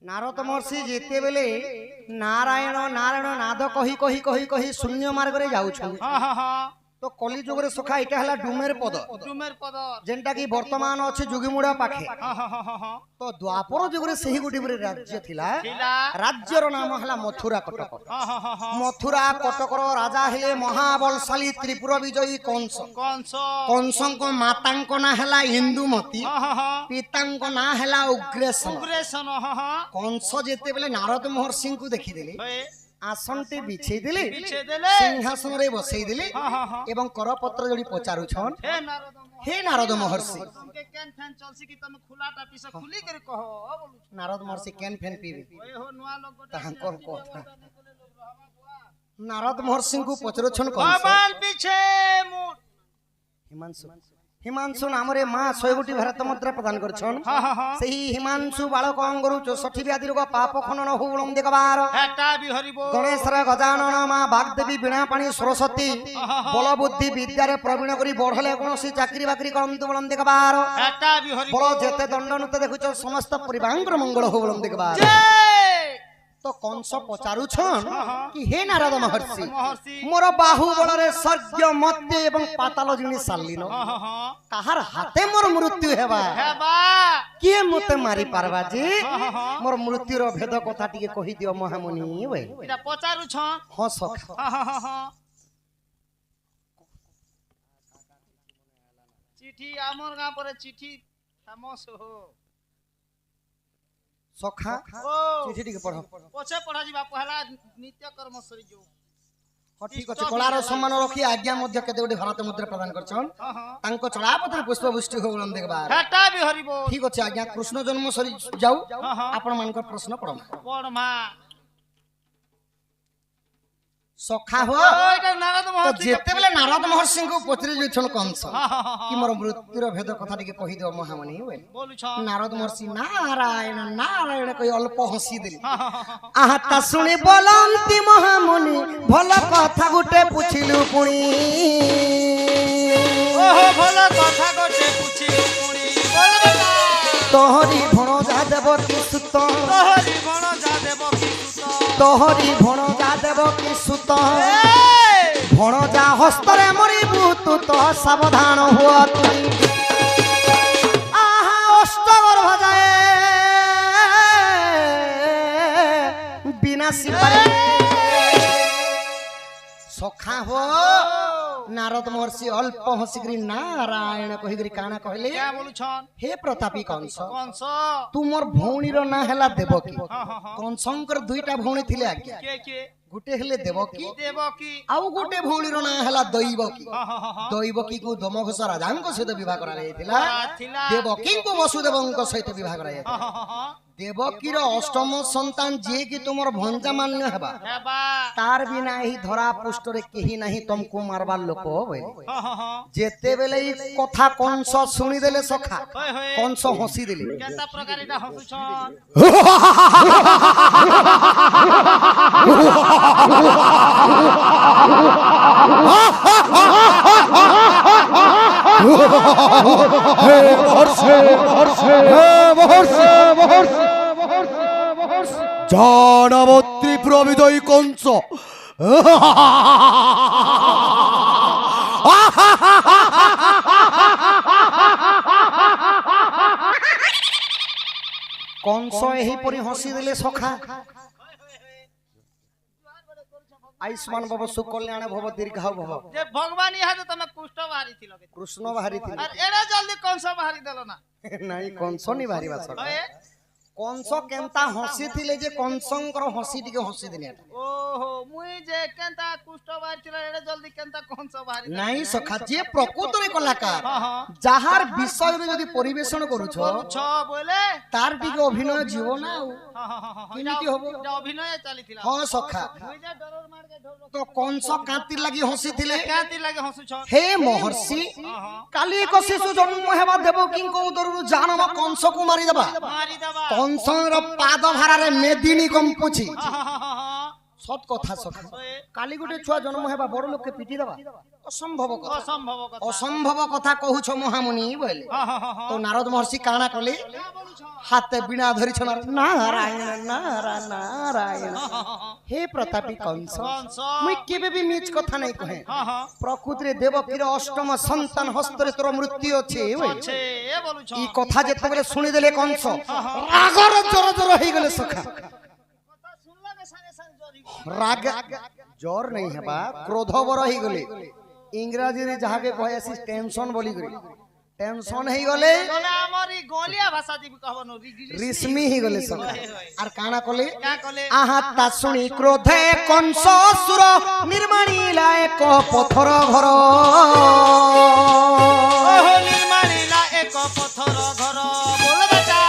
ନାରଦ ମହର୍ଷି ଯେତେବେଳେ ନାରାୟଣ ନାରାୟଣ ନାଦ କହି କହି କହି କହି ଶୂନ୍ୟ ମାର୍ଗରେ ଯାଉଛନ୍ତି ହଁ ହଁ ହଁ ତ କଲି ଯୁଗରେ ସଖା ଏଇଟା ହେଲା ଡୁମେର ପଦ ଡୁମେର ପଦ ଯେନ୍ଟା କି ବର୍ତ୍ତମାନ ଅଛି ଯୋଗୀମୁଡ଼ା ପାଖେ ହଁ ହଁ ହଁ ହଁ ତ ଦ୍ୱାପର ଯୁଗରେ ସେହି ଗୋଟିଏ ରାଜ୍ୟ ଥିଲା ଥିଲା ରାଜ୍ୟର ନାମ ହେଲା ମଥୁରା କଟକ ହଁ ହଁ ହଁ ହଁ ମଥୁରା କଟକର ରାଜା ହେଲେ ମହାବଳଶାଳୀ ତ୍ରିପୁର ବିଜୟୀ କଂସ କଂସ କଂସଙ୍କ ମାତାଙ୍କ ନାଁ ହେଲା ଇନ୍ଦୁମତୀ ହଁ ହଁ ହଁ ପିତାଙ୍କ ନାଁ ହେଲା ଉଗ୍ରେସନ ଉଗ୍ରେସନ ହଁ ହଁ କଂସ ଯେତେବେଳେ ନାରଦ ମହର୍ଷିଙ୍କୁ ଦେଖିଦେଲେ ହଏ ଆସନଟି ବିଛେଇ ଦେଲେ ବିଛେଇ ଦେଲେ ସିଂହାସନରେ ବସେଇ ଦେଲେ ହଁ ହଁ ହଁ ଏବଂ କରପତ୍ର ଯୋଡ଼ି ପଚାରୁଛନ୍ ହେ ନାରଦ ହେ ନାରଦ ମହର୍ଷି ତମକେ କେନ୍ ଫେନ୍ ଚଲସି କି ତମେ ଖୁଲାଟା ପିସ ଖୁଲି କରି କହ ବୋଲୁ ନାରଦ ମହର୍ଷି କେନ୍ ଫେନ୍ ପିଇବେ ଓଏ ହୋ ନୂଆ ଲୋକ ଗୋଟେ ତାଙ୍କର କଥା ନାରଦ ମହର୍ଷିଙ୍କୁ ପଚାରୁଛନ୍ କଂସ ଭଗବାନ ପିଛେ ମୁଁ ହିମାଂଶୁ ହିମାଂଶୁ ନାମରେ ମା 100 ଭାରତ ମୁଦ୍ରା ପ୍ରଦାନ କରିଛନ୍ ହଁ ହଁ ହଁ ସେହି ହିମାଂଶୁ ବାଳକ ଅଙ୍ଗରୁ 64 ବ୍ୟାଧି ରୋଗ ପାପ ଖନନ ହୁଳମ୍ ଦେଖବାର ହେଟା ବି ହରିବ ଗଣେଶର ଗଜାନନ ମା ବାଗଦେବୀ ବୀଣା ପାଣି ସରସ୍ୱତୀ ବଳ ବୁଦ୍ଧି ବିଦ୍ୟାରେ ପ୍ରବୀଣ କରି ବଢଲେ କୌଣସି ଚାକିରି ବାକିରି କରନ୍ତୁ ବଳମ୍ ଦେଖବାର ହେଟା ବି ହରିବ ବଳ ଯେତେ ଦଣ୍ଡନୁତ ଦେଖୁଛ ସମସ୍ତ ପରିବାରଙ୍କର ମଙ୍ଗଳ ହଉ ବଳମ୍ ଦେଖବାର ତ କଂସ ପଚାରୁଛନ୍ କି ହେ ନାରଦ ମହର୍ଷି ମହର୍ଷି ମୋର ବାହୁ ବଳରେ ସ୍ୱର୍ଗ ମତ୍ୟ ଏବଂ ପାତାଳ ଜିଣି ସାରିଲିନ ହଁ ହଁ ହଁ କାହାର ହାତେ ମୋର ମୃତ୍ୟୁ ହେବା ହେବା କିଏ ମତେ ମାରି ପାରବା ଯେ ମୋର ମୃତ୍ୟୁର ଭେଦ କଥା ଟିକେ କହିଦିଅ ମହାମୁନି ବେ ଏଟା ପଚାରୁଛ ହଁ ସଖା ହଁ ହଁ ହଁ ହଁ ଚିଠି ଆମର ଗାଁ ପରେ ଚିଠି ଫେମସ ହୋ ସଖା ଓ ଚିଠି ଟିକେ ପଢ ପଛେ ପଢା ଯିବା ପହଲା ନିତ୍ୟ କର୍ମ ସରି ଯୋ ହଁ ଠିକ ଅଛି କଳାର ସମ୍ମାନ ରଖି ଆଜ୍ଞା ମଧ୍ୟ କେତେ ଗୋଟେ ଭାରତ ମୁଦ୍ରା ପ୍ରଦାନ କରିଛନ୍ ହଁ ହଁ ତାଙ୍କ ଚଳାପତରେ ପୁଷ୍ପବୃଷ୍ଟି ହଉ ବଳମ୍ ଦେଖବା ହେଟା ବି ହରିବ ଠିକ ଅଛି ଆଜ୍ଞା କୃଷ୍ଣ ଜନ୍ମ ସରି ଯାଉ ହଁ ହଁ ଆପଣ ମାନଙ୍କର ପ୍ରଶ୍ନ ପଡମ ପଢ ମା ସଖା ହୋ ଏଟା ନାରଦ ତ ମହର୍ଷି ଯେତେବେଳେ ନାରଦ ମହର୍ଷିଙ୍କୁ ପଚାରି ଯାଇଛନ୍ କଂସ ହଁ ହଁ ହଁ କି ମୋର ମୃତ୍ୟୁର ଭେଦ କଥା ଟିକେ କହିଦିଅ ମହାମୁନି ବେ ବୋଲୁଛ ନାରଦ ମହର୍ଷି ନାରାୟଣ ନାରାୟଣ କହି ଅଳ୍ପ ହସି ଦେଲେ ହଁ ହଁ ହଁ ଆହା ତା ଶୁଣି ବୋଲନ୍ତି ମହାମୁନି ଭଲ କଥା ଗୋଟେ ପୁଛିଲୁ ପୁଣି ଓହୋ ଭଲ କଥା ଗୋଟେ ପୁଛିଲୁ ପୁଣି ବୋଲବେ ନା ତୋହରି ଭଣଜା ଦେବ କି ସୁତ ତୋହରି ଭଣ ଯା ଦେବ କି ସୁତ ତୋହରି ଭଣଜା ଦେବ କି ସୁତ ଭଣଜା ହସ୍ତରେ ମରିବୁ ତୁ ତ ସାବଧାନ ହୁଅ ତୁଇ ଆହା ଅଷ୍ଟଗର୍ଭ ଯାଏ ବିନାଶୀ ପାରେ ସଖା ହୋ ନାରଦ ମହର୍ଷି ଅଳ୍ପ ହସିକରି ନାରାୟଣ କହିକରି କାଣା କହିଲେ क्या बोलुछन ହେ ପ୍ରତାପୀ କଂସ कंस ତୁମର ଭଉଣୀର ନାଁ ହେଲା ଦେବକୀ हाँ हाँ हाँ କଂସଙ୍କର ଦୁଇଟା ଭଉଣୀ ଥିଲେ ଆଜ୍ଞା के ଗୋଟେ ହେଲେ ଦେବକୀ देवकी ଆଉ ଗୋଟେ ଭଉଣୀର ନାଁ ହେଲା ଦୈବକୀ हाँ हाँ हाँ हाँ ଦୈବକୀକୁ ଦମଘୋଷ ରାଜାଙ୍କ ସହିତ ବିବାହ କରାଯାଇଥିଲା थिला ଦେବକୀଙ୍କୁ ବସୁଦେବଙ୍କ ସହିତ ବିବାହ କରାଯାଇଥିଲା हाँ हाँ हाँ ଦେବକୀର ଅଷ୍ଟମ ସନ୍ତାନ ଯିଏ କି ତୁମର ଭଞ୍ଜା ମାନ୍ୟ ହେବା हेबा ତାର ବିନା ଏହି ଧରା ପୃଷ୍ଠରେ କେହି ନାହିଁ ତମକୁ ମାରବାର ଲୋକ ବୋଲି हाँ हाँ हाँ ଯେତେବେଳେ ଏଇ କଥା କଂସ ଶୁଣିଦେଲେ ସଖା होय होय କଂସ ହସିଦେଲେ केता प्रकार इटा हसुछन জানাবত্রী প্রবিদয় কংস କଂସ ଏହିପରି ହସିଦେଲେ ସଖା ଆୟୁଷ୍ମାନ ଭବ ସୁକଲ୍ୟାଣ ଭବ ଦୀର୍ଘାୟୁ ଭବ जे भगवान यहाँ तो तमे कुष्ठ बाहरी थिलो के କୃଷ୍ଣ ବାହାରିଥିଲେ और एड़ा जल्दी कंस बाहरी देलो ना ନାଇଁ କଂସ ନି ବାହାରିବା ସଖା होय କଂସ କେନ୍ତା ହସିଥିଲେ ଯେ କଂସଙ୍କର ହସି ଟିକେ ହସିଦେଲେ ओहो मुई जे केंता कुष्ठ बाहरी थिलो एड़ा जल्दी केंता कंस बाहरी ନାଇଁ ସଖା ଯିଏ ପ୍ରକୃତରେ କଳାକାର हाँ हाँ ଯାହାର ବିଷୟରେ ଯଦି ପରିବେଷଣ କରୁଛ छ बोले ତାର ଟିକେ ଅଭିନୟ ଯିବ ନା ଆଉ हाँ हाँ हाँ हाँ କେମିତି ହବ इटा अभिनय चली थिला ହଁ ସଖା मुई जे डरर मार के ढोल ତ କଂସ କାନ୍ତି ଲାଗି ହସିଥିଲେ काती लागे हसुछन ହେ ମହର୍ଷି हाँ हाँ କାଲି ଏକ ଶିଶୁ ଜନ୍ମ ହେବା ଦେବକୀଙ୍କ ଉଦରରୁ ଜାନବ କଂସକୁ ମାରିଦେବା मारी दबा କଂସର ପାଦ ଭାରାରେ ମେଦିନୀ କମ୍ପୁଛି हाँ हाँ हाँ हाँ সৎ কথা সখা কালি গোটে ছুয়া জন্ম হেবা বড় লোককে পিটি দেবা অসম্ভব কথা অসম্ভব কথা অসম্ভব কথা কহুছ মহামুনি বলে তো নারদ মহর্ষি কানা কলে হাতে বিনা ধরিছ নারায়ণ নারায়ণ নারায়ণ হে প্রতাপী কংস মুই কেবে বি মিছ কথা নাই কহে প্রকৃতিরে দেবকীর অষ্টম সন্তান হস্তরে তোর মৃত্যু আছে আছে এ বলুছ এই কথা যেতেবেলে শুনি দেলে কংস রাগর জোর জোর হই গলে সখা কথা শুনলাকে সাঙ্গে সাঙ্গে জরি রাগ জ্বর নেই হেবা ক্রোধ বড় হই গলে ইংরাজীরে যাহাকে কহে আসি টেনশন বলি করি টেনশন হই গলে তোলা আমারি গলিয়া ভাষা দিবি কহবনো রিসমি হই গলে সখা আর কানা কলে কা কলে আহা তা শুনি ক্রোধে কংস সুর নির্মাণিলা এক পথর ঘর ওহ নির্মাণিলা এক পথর ঘর বল বেটা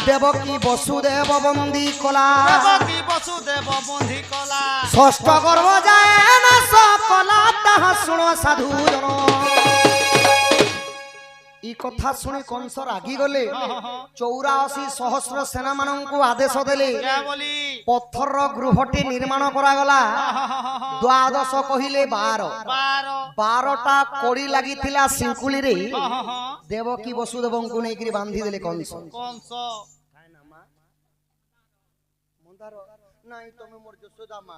দেবকী বসুদেব বন্দী কলা দেবকী বসুদেব বন্ধি কলা ষষ্ঠ গর্ভ যায় না সকলা তাহা শুণ সাধু জন এই কথা শুনি কংস রাগি গলে 84 সহস্র সেনা মানଙ୍କୁ আদেশ দেলে কে বলি পথর গৃহটি নির্মাণ করা গলা দ্বাদশ কহিলে 12 12টা কড়ি লাগিଥିଲା সিঙ্কুলিরে দেবকী বসুদেবଙ୍କୁ ନେଇକିରି ବାନ୍ଧି ଦେଲେ କଂସ কংস ନାଇଁ ତମେ ମୋର ଯଶୋଦା ମା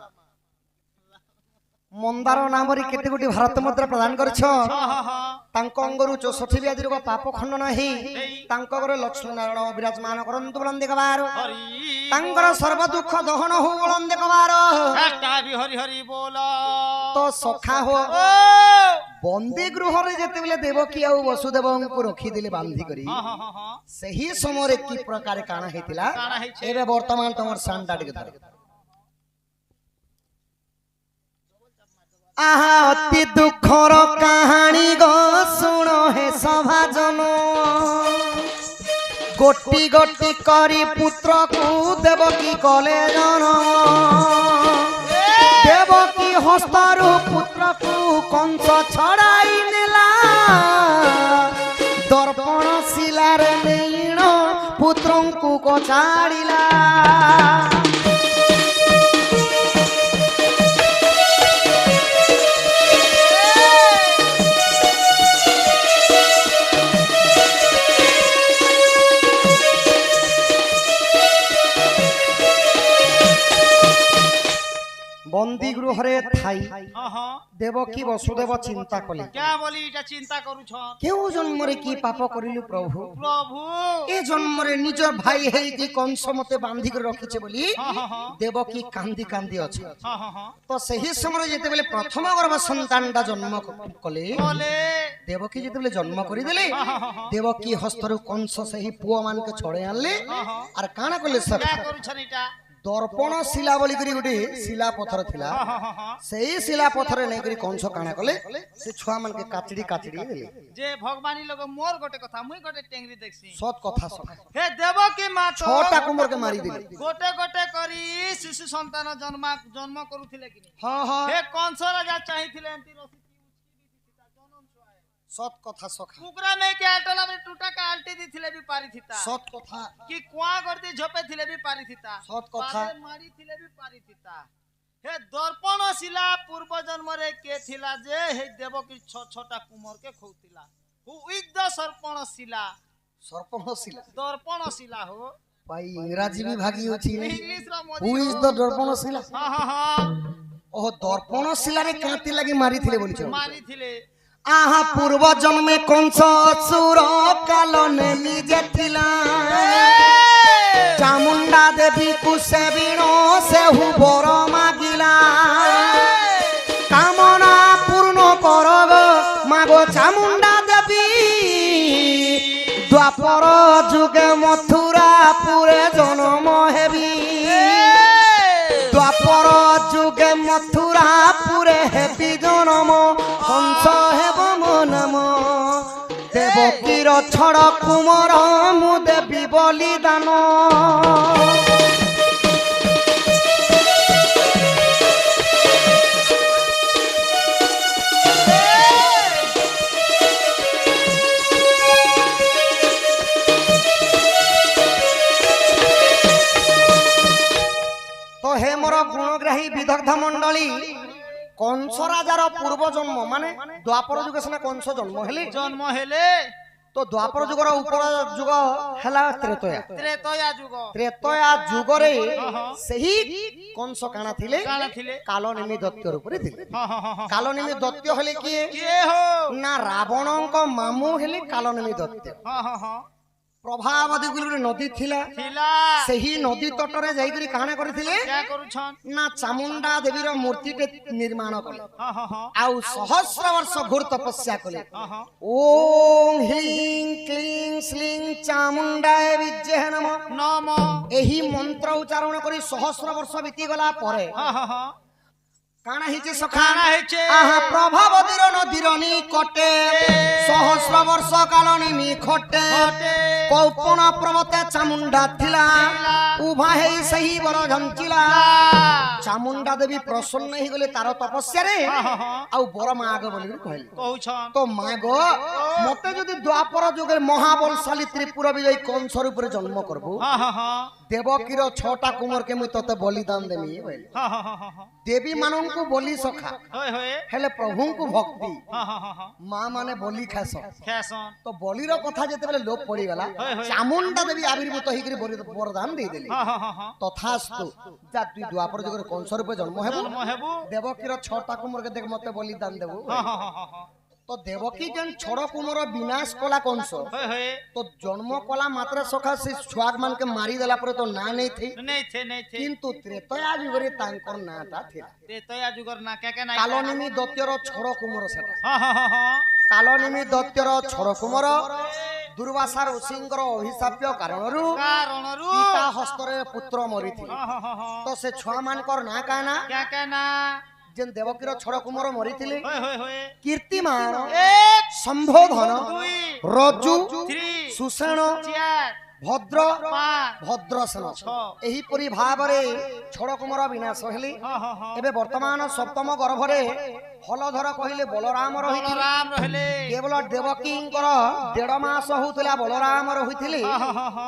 ମନ୍ଦାର ନାମରେ କେତେ ଗୋଟି ଭାରତ ମୁଦ୍ରା ପ୍ରଦାନ କରିଛ ତାଙ୍କ ଅଙ୍ଗରୁ 64 ବ୍ୟାଧି ରୋଗ ପାପ ଖଣ୍ଡନ ହେଇ ତାଙ୍କ ଘରେ ଲକ୍ଷ୍ମୀ ନାରାୟଣ ବିରାଜମାନ କରନ୍ତୁ ବଳନ୍ଦେ କବାର হরি ତାଙ୍କର ସର୍ବ ଦୁଃଖ ଦହନ ହଉ ବଳନ୍ଦେ କବାର একটা বি হরি হরি বল ତ ସଖା ହୋ ও ବନ୍ଦୀ ଗୃହରେ ଯେତେବେଳେ ଦେବକୀ ଆଉ ବସୁଦେବଙ୍କୁ ରଖିଦେଲେ ବାନ୍ଧି କରି ସେହି ସମୟରେ କି ପ୍ରକାର କାଣା ହେଇଥିଲା କାଣା ହେଇଛି? ଏବେ ବର୍ତ୍ତମାନ ତମର ସାନଟା ଟିକେ ଧର আহা অতি দুঃখর কাহানি গো শুণ হে সভাজন গোটি গোটি করি পুত্রকু দেবকী কলে জনম দেবকী হস্তরু পুত্রকু কংস ছড়াই নেলা দর্পণ শিলারে নেইণ পুত্রଙ୍କୁ কচাড়িলা বন্দী গৃহরে থাই দেবকী বসুদেব চিন্তা কলে কে বলি এটা চিন্তা করুছ কেউ জন্মরে কি পাপ করিলু প্রভু প্রভু এ জন্মরে নিজ ভাই হেইকি কংস মতে বান্ধি করে রখিছে বলি দেবকী কান্দি কান্দি আছে তো সেই সময় যেতেবেলে প্রথম গর্ভ সন্তানটা জন্ম কলে বলে দেবকী যেতেবেলে জন্ম করি দেলে দেবকী হস্তরু কংস সেই পুଅ ମାନଙ୍କୁ ছড়াই আনলে আর কাଣା কলে সব কে করুছন এটা দর্পণ শিলা বলি করি গোটে শিলা পথর থিলা সেই শিলা পথরে নেই করি কংস কাଣା কলে সে ছুয়া মানকে কাচড়ি কাচড়ি দেলে যে ভগবানী লোক মোর গোটে কথা মুই গোটে টেংরি দেখছি সৎ কথা সব হে দেবকী মা তো ছটা কুমরকে মারি দিলে গোটে গোটে করি শিশু সন্তান জন্ম করুଥିଲେ কি হ্যাঁ হ্যাঁ হে কংস রাজা চাইଥିଲେ এন্তি রসি সৎ কথা সখা কুকুরা মে কে আলটলা মে টুটা কা আলটি দিଥିଲେ ବି ପାରିଥିତା সৎ কথা କି କୁଆ ଗର୍ଦି ଝପେ ଥିଲେ ବି ପାରିଥିତା ସତ୍ କଥା। ପାଦେ ମାରି ଥିଲେ ବି ପାରିଥିତା हे दर्पण शिला पूर्व जन्म रे के थिला जे हे देवकी छटा कुमार के खौतिला हु इज द सर्पण शिला সর্পণ শিলা दर्पण शिला हो ভাই ইংরাজি বিভাগী ଅଛି इंग्लिश रो হু मोदी ইজ দ দর্পণ শিলা हां हां हां ও দর্পণ শিলারে কাঁতি লাগি মারিଥିଲେ বলিছ मारी थिले আহা পূর্ব জন্মে কংস অসুর কাল নেমি যেথিলা চামুন্ডা দেবী কু সেবিণ সেহু বর মাগিলা কামনা পূর্ণ কর গো মাগো চামুন্ডা দেবী দ্বাপর যুগে মথুরাপুরে জন্ম হেবি দ্বাপর যুগে মথুরাপুরে হেবি জন্ম হংস হেব মো নাম দেবকীর ছড় কুমর মু দেবী বলিদান তো হে মোর গুণগ্রাহী বিদগ্ধ মণ্ডলী কংস রাজার পূর্ব জন্ম মানে দ্বাপর যুগে সিনা কংস জন্ম হেলি জন্ম হেলে তো দ্বাপর যুগর উপর যুগ হেলা ত্রেতয়া ত্রেতয়া যুগ ত্রেতয়া যুগরে ସେହି କଂସ କାଣା ଥିଲେ କାଣା ଥିଲେ? କାଲନେମି ଦୈତ୍ୟ ରୂପରେ ଥିଲେ ହଁ ହଁ ହଁ କାଲନେମି ଦୈତ୍ୟ ହେଲେ କିଏ କିଏ ହୋ ନା ରାବଣଙ୍କ ମାମୁଁ ହେଲେ କାଲନେମି ଦୈତ୍ୟ ହଁ ହଁ ହଁ ପ୍ରଭାବତୀ ବୋଲି ଗୋଟେ ନଦୀ ଥିଲା ଥିଲା ସେହି ନଦୀ ତଟରେ ଯାଇକରି କାଣା କରିଥିଲେ क्या କରୁଛନ୍ ନା ଚାମୁଣ୍ଡା ଦେବୀର ମୂର୍ତ୍ତିଟେ ନିର୍ମାଣ କଲେ ହଁ ହଁ ହଁ ଆଉ ସହସ୍ର ବର୍ଷ ଘୋର ତପସ୍ୟା କଲେ ହଁ ହଁ ଓಂ ହ୍ଲିଂ କ୍ଲିଂ ଶ୍ଲିଂ ଚାମୁଣ୍ଡାୟ ବିଦ୍ମହେ ନମଃ ନମ ଏହି ମନ୍ତ୍ର ଉଚ୍ଚାରଣ କରି ସହସ୍ର ବର୍ଷ ବିତିଗଲା ପରେ ହଁ ହଁ ହଁ କାଣା ହେଇଛି ସଖା କାଣା ହେଇଛି? ଆହା ପ୍ରଭାବତୀର ନଦୀର ନିକଟେ ସହସ୍ର ବର୍ଷ କାଳ ନିମିଖଟେ କୌପଣ ପର୍ବତେ ଚାମୁଣ୍ଡା ଥିଲା ଉଭା ହେଇ ସେହି ବର ଝଞ୍ଚିଲା ଚାମୁଣ୍ଡା ଦେବୀ ପ୍ରସନ୍ନ ହେଇଗଲେ ତାର ତପସ୍ୟାରେ ଆଉ ବର ମାଗ ବୋଲି କହିଲେ କହୁଛନ୍ তো মাগ মতে যদি দ্বাপর যুগে মহাবলশালী ত্রিপুরা বিজয়ী কংস রূপে জন্ম করবো ହଁ ହଁ ହଁ দেবকীর 6টা কুমর কে মুই ততে বলিদান দেমি ହଁ ହଁ ହଁ ହଁ দেবী মানଙ୍କୁ বলি সখা ହୋଏ ହୋଏ হেলে প্রভুଙ୍କୁ ভক্তি ହଁ ହଁ ହଁ ହଁ মা মানে বলি খাস খ্যাসন তো বলির কথা যেতেবেলে লোপ পড়িগলা চামুন্ডা দেবী আবির্ভূত হইকরি বরদান ଦେଇଦେଲେ ହଁ ହଁ ହଁ ହଁ তথাস্তু যা তুই দ্বাপর যুগের কংস রূপে জন্ম হেবু জন্ম হেবু দেবকীর 6টা কুমর কে দেখ মতে বলিদান দেবু ହଁ ହଁ ହଁ ହଁ ହଁ তো দেবকী যেন ছড় কুমর বিনাশ কলা কংস ହୋଏ ହୋଏ তো জন্ম কলা মাত্র সখা সে ছুয়া মানকে মারি দেলা পরে তো না নেই থই ନେଇ ଥେ ନେଇ ଥେ কিন্তু ত্রেতয়া যুগরে তাঙ্কর নাটা থিলা ত্রেতয়া যুগর না কে কে নাই কালনিমি দৈত্যর ছড় কুমর সেটা ହଁ ହଁ ହଁ ହଁ কালনিমি দৈত্যর ছড় কুমর দুর্বাসা ঋষিঙ্কর অভিশাপ্য কারণରୁ କାରଣରୁ ପିତା ହସ୍ତରେ ପୁତ୍ର ମରିଥିଲେ ହଁ ହଁ ହଁ ହଁ ତ ସେ ଛୁଆ ମାନଙ୍କର ନା କାନା क्या क्या ନା ଯେନ୍ ଦେବକୀର ଛଡ଼ କୁମର ମରିଥିଲେ ହୋଏ ହୋଏ ହୋଏ କୀର୍ତ୍ତିମାନ ଏକ ସମ୍ବୋଧନ ଦୁଇ ରଜୁ থ্রি ସୁଷେଣ চার ଭଦ୍ର পাঁচ ଭଦ୍ରସେନ ଛଅ ଏହିପରି ଭାବରେ ଛଡ଼ କୁମର ବିନାଶ ହେଲେ ହଁ ହଁ ହଁ ଏବେ ବର୍ତ୍ତମାନ ସପ୍ତମ ଗର୍ଭରେ ହଲଧର କହିଲେ ବଳରାମ ରହିଥିଲେ ବଳରାମ ରହିଲେ କେବଳ ଦେବକୀଙ୍କର 1.5 ମାସ ହଉଥିଲା ବଳରାମ ରହିଥିଲେ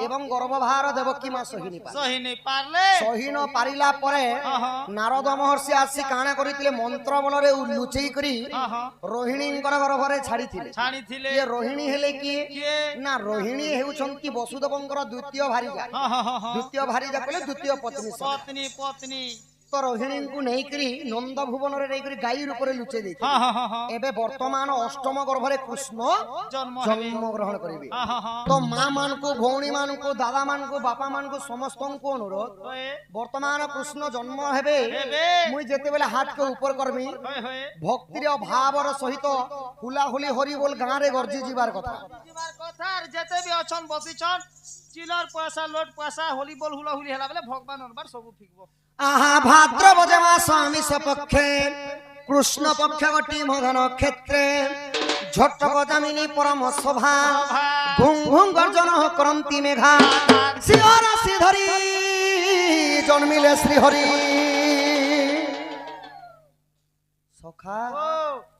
ଏବଂ ଗର୍ଭଭାର ଦେବକୀ ମା ସହିନି ପାରେ ସହି ନେଇ ପାରିଲେ ସହି ନ ପାରିଲା ପରେ ହଁ ହଁ ନାରଦ ମହର୍ଷି ଆସି କାଣା କରିଥିଲେ ମନ୍ତ୍ର ବଳରେ ଲୁଚେଇ କରି ହଁ ହଁ ରୋହିଣୀଙ୍କର ଗର୍ଭରେ ଛାଡ଼ିଥିଲେ ଛାଣିଥିଲେ ଇଏ ରୋହିଣୀ ହେଲେ କିଏ କିଏ ନା ରୋହିଣୀ ହେଉଛନ୍ତି ବସୁଦେବଙ୍କର ଦ୍ୱିତୀୟ ଭାରିଜା ହଁ ହଁ ହଁ ହଁ ଦ୍ୱିତୀୟ ଭାରିଜା କହିଲେ ଦ୍ୱିତୀୟ ପତ୍ନୀ ସଖା। ପତ୍ନୀ ପତ୍ନୀ ତ ରୋହିଣୀଙ୍କୁ ନେଇକରି ନନ୍ଦ ଭୁବନରେ ନେଇକରି ଗାଈ ରୂପରେ ଲୁଚେଇ ଦେଇଥିଲେ ହଁ ହଁ ହଁ ହଁ ଏବେ ବର୍ତ୍ତମାନ ଅଷ୍ଟମ ଗର୍ଭରେ କୃଷ୍ଣ ଜନ୍ମ ହେବେ ଜନ୍ମ ଗ୍ରହଣ କରିବେ ହଁ ହଁ ହଁ ତ ମା ମାନଙ୍କୁ ଭଉଣୀ ମାନଙ୍କୁ ଦାଦା ମାନଙ୍କୁ ବାପା ମାନଙ୍କୁ ସମସ୍ତଙ୍କୁ ଅନୁରୋଧ ହୋଏ ବର୍ତ୍ତମାନ କୃଷ୍ଣ ଜନ୍ମ ହେବେ ହେବେ ମୁଇଁ ଯେତେବେଳେ ହାତকে উপর করবি ହୋଏ ହୋଏ ভক্তির ভাবর সহিত হুলাহুলি হরি বল গাঁরে গর্জি যাবার কথা ଯିବାର କଥା আর যেতে ବି ଅଛନ୍ বসিছন চিলর পয়সা লোট পয়সা হোলি বল হুলা হুলি হেলা বেলে ভগবান অনবার সবু ফিকবো আহা ভাদ্রব যে মাস আমিষ পক্ষে কৃষ্ণ পক্ষ গটি মদন ক্ষেত্রে ঝটক জামিনী পরম শোভা ঘুং ঘুং গর্জন করন্তি মেঘা শিহর শ্রীধরি জন্মিলে শ্রীহরি সখা ও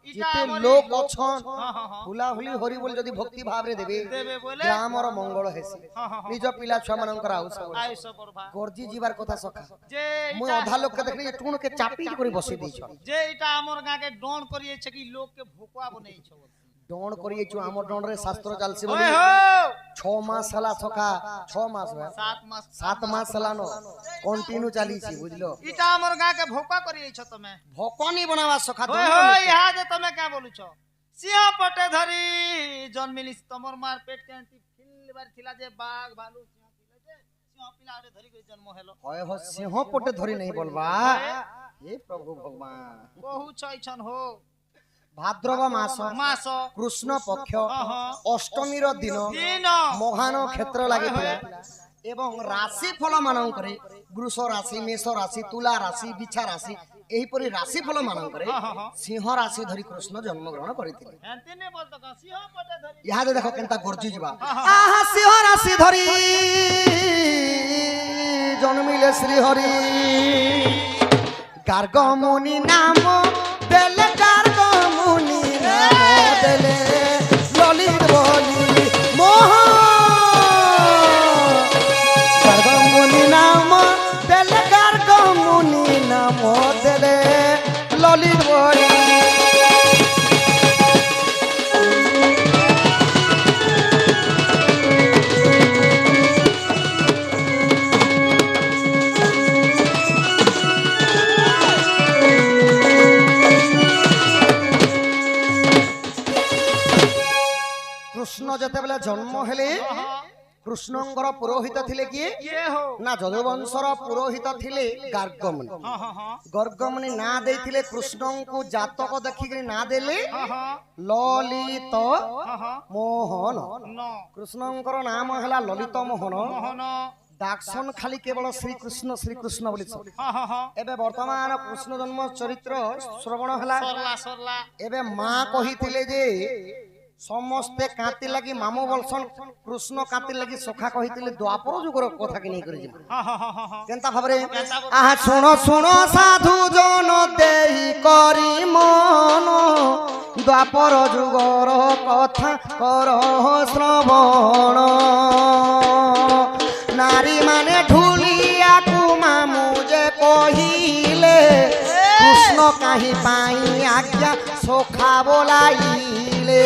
ইটা যেতে আমরি লোক অছন হ্যাঁ হ্যাঁ হ্যাঁ হুলাহুলি হরি বল যদি ভক্তি ভাবরে দেবে দেবে বলে গ্রামর মঙ্গল হেসি হ্যাঁ হ্যাঁ নিজ পিলা ছুয়া মানଙ୍କର আউଷ আয়ুষ পরভা গর্জি ଯିବାର কথা সখা যে মুই অধা লোককে দেখলি টুণকে চাপি করে বসে দিছ যে এটা আমর গাকে ডন করিয়েছে কি লোককে ভোকুয়া বনেইছ ডণ করিয়েছু আমার ডণরে শাস্ত্র চালছি বলি ওই হো 6 মাস হলা সখা 6 মাস হয় 7 মাস 7 মাস হলানো কন্টিনিউ চালিছি বুঝলো ইটা আমর গাকে ভোকুয়া করিয়েছ তুমি ভকনি বনাবা সখা ওই হো ইহা যে তুমি কা বলুছ সিংহ পটে ধরি জন্মিলি তোমার মার পেট কেন্তি ফিলবার থিলা যে বাঘ ভালু সিংহ থিলা যে সিংহ পিলা আরে ধরি করে জন্ম হেলো হয় হ সিংহ পটে ধরি নাই বলবা হে প্রভু ভগবান বহু ছয়ছন হো ভাদ্রব মাস মাস কৃষ্ণ পক্ষ হ্যাঁ। অষ্টমীর দিন দিন মহান ক্ষেত্র লাগিଥିଲା এবং রাশি ফল মানଙ୍କରେ বৃষ রাশি মেষ রাশি তুলা রাশি বিছা রাশি এইপরি রাশি ফল মানଙ୍କରେ সিংহ রাশি ধরি কৃষ্ণ জন্মগ্রহণ করিଥିଲେ এন্তিনে বলতো কা সিংহ পটে ধরি ইহাদে দেখো কেনতা গর্জি ଯିବା আহা সিংহ রাশি ধরি জন্মিলে শ্রী হরি গার্গ মুনি নাম দেলে গার্গ মুনি নাম দেলে ললিত বলি মোহ গার্গ মুনি নাম দেলে গার্গ মুনি নাম দেলে ললিত বলি কৃষ্ণ যেতবেলে জন্ম হেলে কৃষ্ণঙ্কর পুরোহিত থিলে কিয়ে କିଏ ହଉ না যদুবংশর পুরোহিত থিলে গার্গমণি গর্গমণি না ଦେଇଥିଲେ কৃষ্ণଙ୍କୁ জাতক ଦେଖିକି না দেলে ললিত মোহন কৃষ্ণঙ্কর নাম হেলা ললিত মোহন ডাকসন খালি কেবল শ্রীকৃষ্ণ বলি এবে বর্তমান কৃষ্ণ জন্ম চরিত্র শ্রবণ হেলা এবে মা কহিଥିଲେ যে ସମସ୍ତେ କାନ୍ତି ଲାଗି ମାମୁ ବଲସନ କୃଷ୍ଣ କାନ୍ତି ଲାଗି ସଖା କହିଥିଲେ ଦ୍ୱାପର ଯୁଗର କଥା କି ନେଇ କରି ଯିବା କେନ୍ତା ଭାବରେ ଆହା ଶୁଣ ଶୁଣ ସାଧୁ ଜନ ଦେଇ କରି ମନ ଦ୍ୱାପର ଯୁଗର କଥା କର ଶ୍ରବଣ ନାରୀ ମାନେ ଢୁଲିଆକୁ ମାମୁ ଯେ କହିଲେ কৃষ্ণ কাহি পাই আজ্ঞা সখা বলাইলে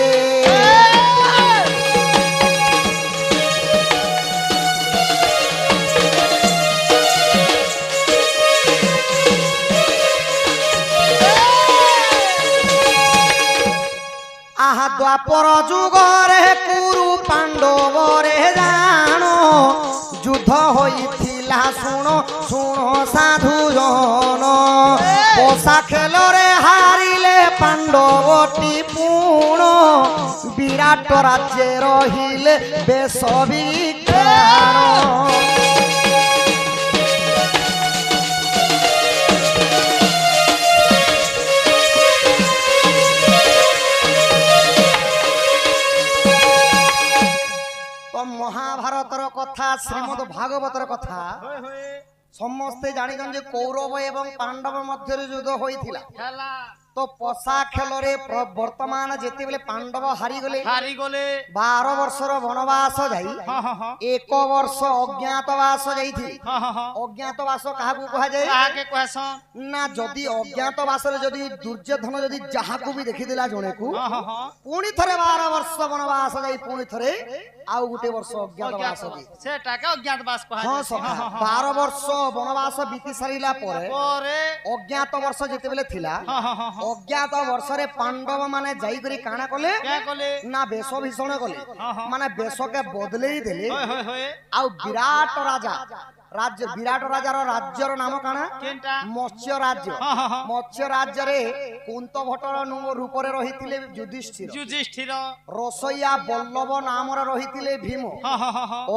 আহা দ্বাপর যুগরে কুরু পাণ্ডবরে জাণ যুদ্ধ হইছিলা শুণ শুণ সাধু জন পশা খেলরে হারিলে পাণ্ডবটি পুণ বিরাট রাজ্যে রহিলে বেশ বিজ্ঞান মহাভারতর কথা শ্রীমদ ভাগবতর কথা ସମସ୍ତେ ଜାଣିଛନ୍ତି ଯେ କୌରବ ଏବଂ ପାଣ୍ଡବ ମଧ୍ୟରେ ଯୁଦ୍ଧ ହୋଇଥିଲା ତ ପଶା ଖେଳରେ ବର୍ତ୍ତମାନ ଯେତେବେଳେ ପାଣ୍ଡବ ହାରିଗଲେ 12 ବର୍ଷର ବନବାସ ଯାଇ 1 ବର୍ଷ ଅଜ୍ଞାତବାସ ଯାଇଥିଲେ ଅଜ୍ଞାତବାସ କାହାକୁ କୁହାଯାଏ ନା ଯଦି ଅଜ୍ଞାତବାସରେ ଯଦି ଦୁର୍ଯ୍ୟୋଧନ ଯଦି ଯାହାକୁ ବି ଦେଖିଥିଲା ଜଣେକୁ ପୁଣି ଥରେ 12 ବର୍ଷ ବନବାସ ଯାଇ ପୁଣି ଥରେ ଆଉ ଗୋଟେ ବର୍ଷ ଅଜ୍ଞାତବାସ ସେଟାକେ ଅଜ୍ଞାତବାସ ହଁ କୁହାଯାଏ ସଖା 12 ବର୍ଷ ବନବାସ ବିତି ସାରିଲା ପରେ ଅଜ୍ଞାତ ବର୍ଷ ଯେତେବେଳେ ଥିଲା ଅଜ୍ଞାତ ବର୍ଷରେ ପାଣ୍ଡବ ମାନେ ଯାଇକରି କାଣା କଲେ ନା ବେଶ ଭୀଷଣ କଲେ ମାନେ ବେଶକେ ବଦଲେଇ ଦେଲେ ଆଉ ବିରାଟ ରାଜାର ରାଜ୍ୟର ନାମ କାଣା ମତ୍ସ୍ୟ ରାଜ୍ୟ ମତ୍ସ୍ୟ ରାଜ୍ୟରେ କୁନ୍ତ ଭଟ୍ଟର ରୂପରେ ରହିଥିଲେ ଯୁଧିଷ୍ଠିର ରୋଷେଇଆ ବଲ୍ଲଭ ନାମରେ ରହିଥିଲେ ଭୀମ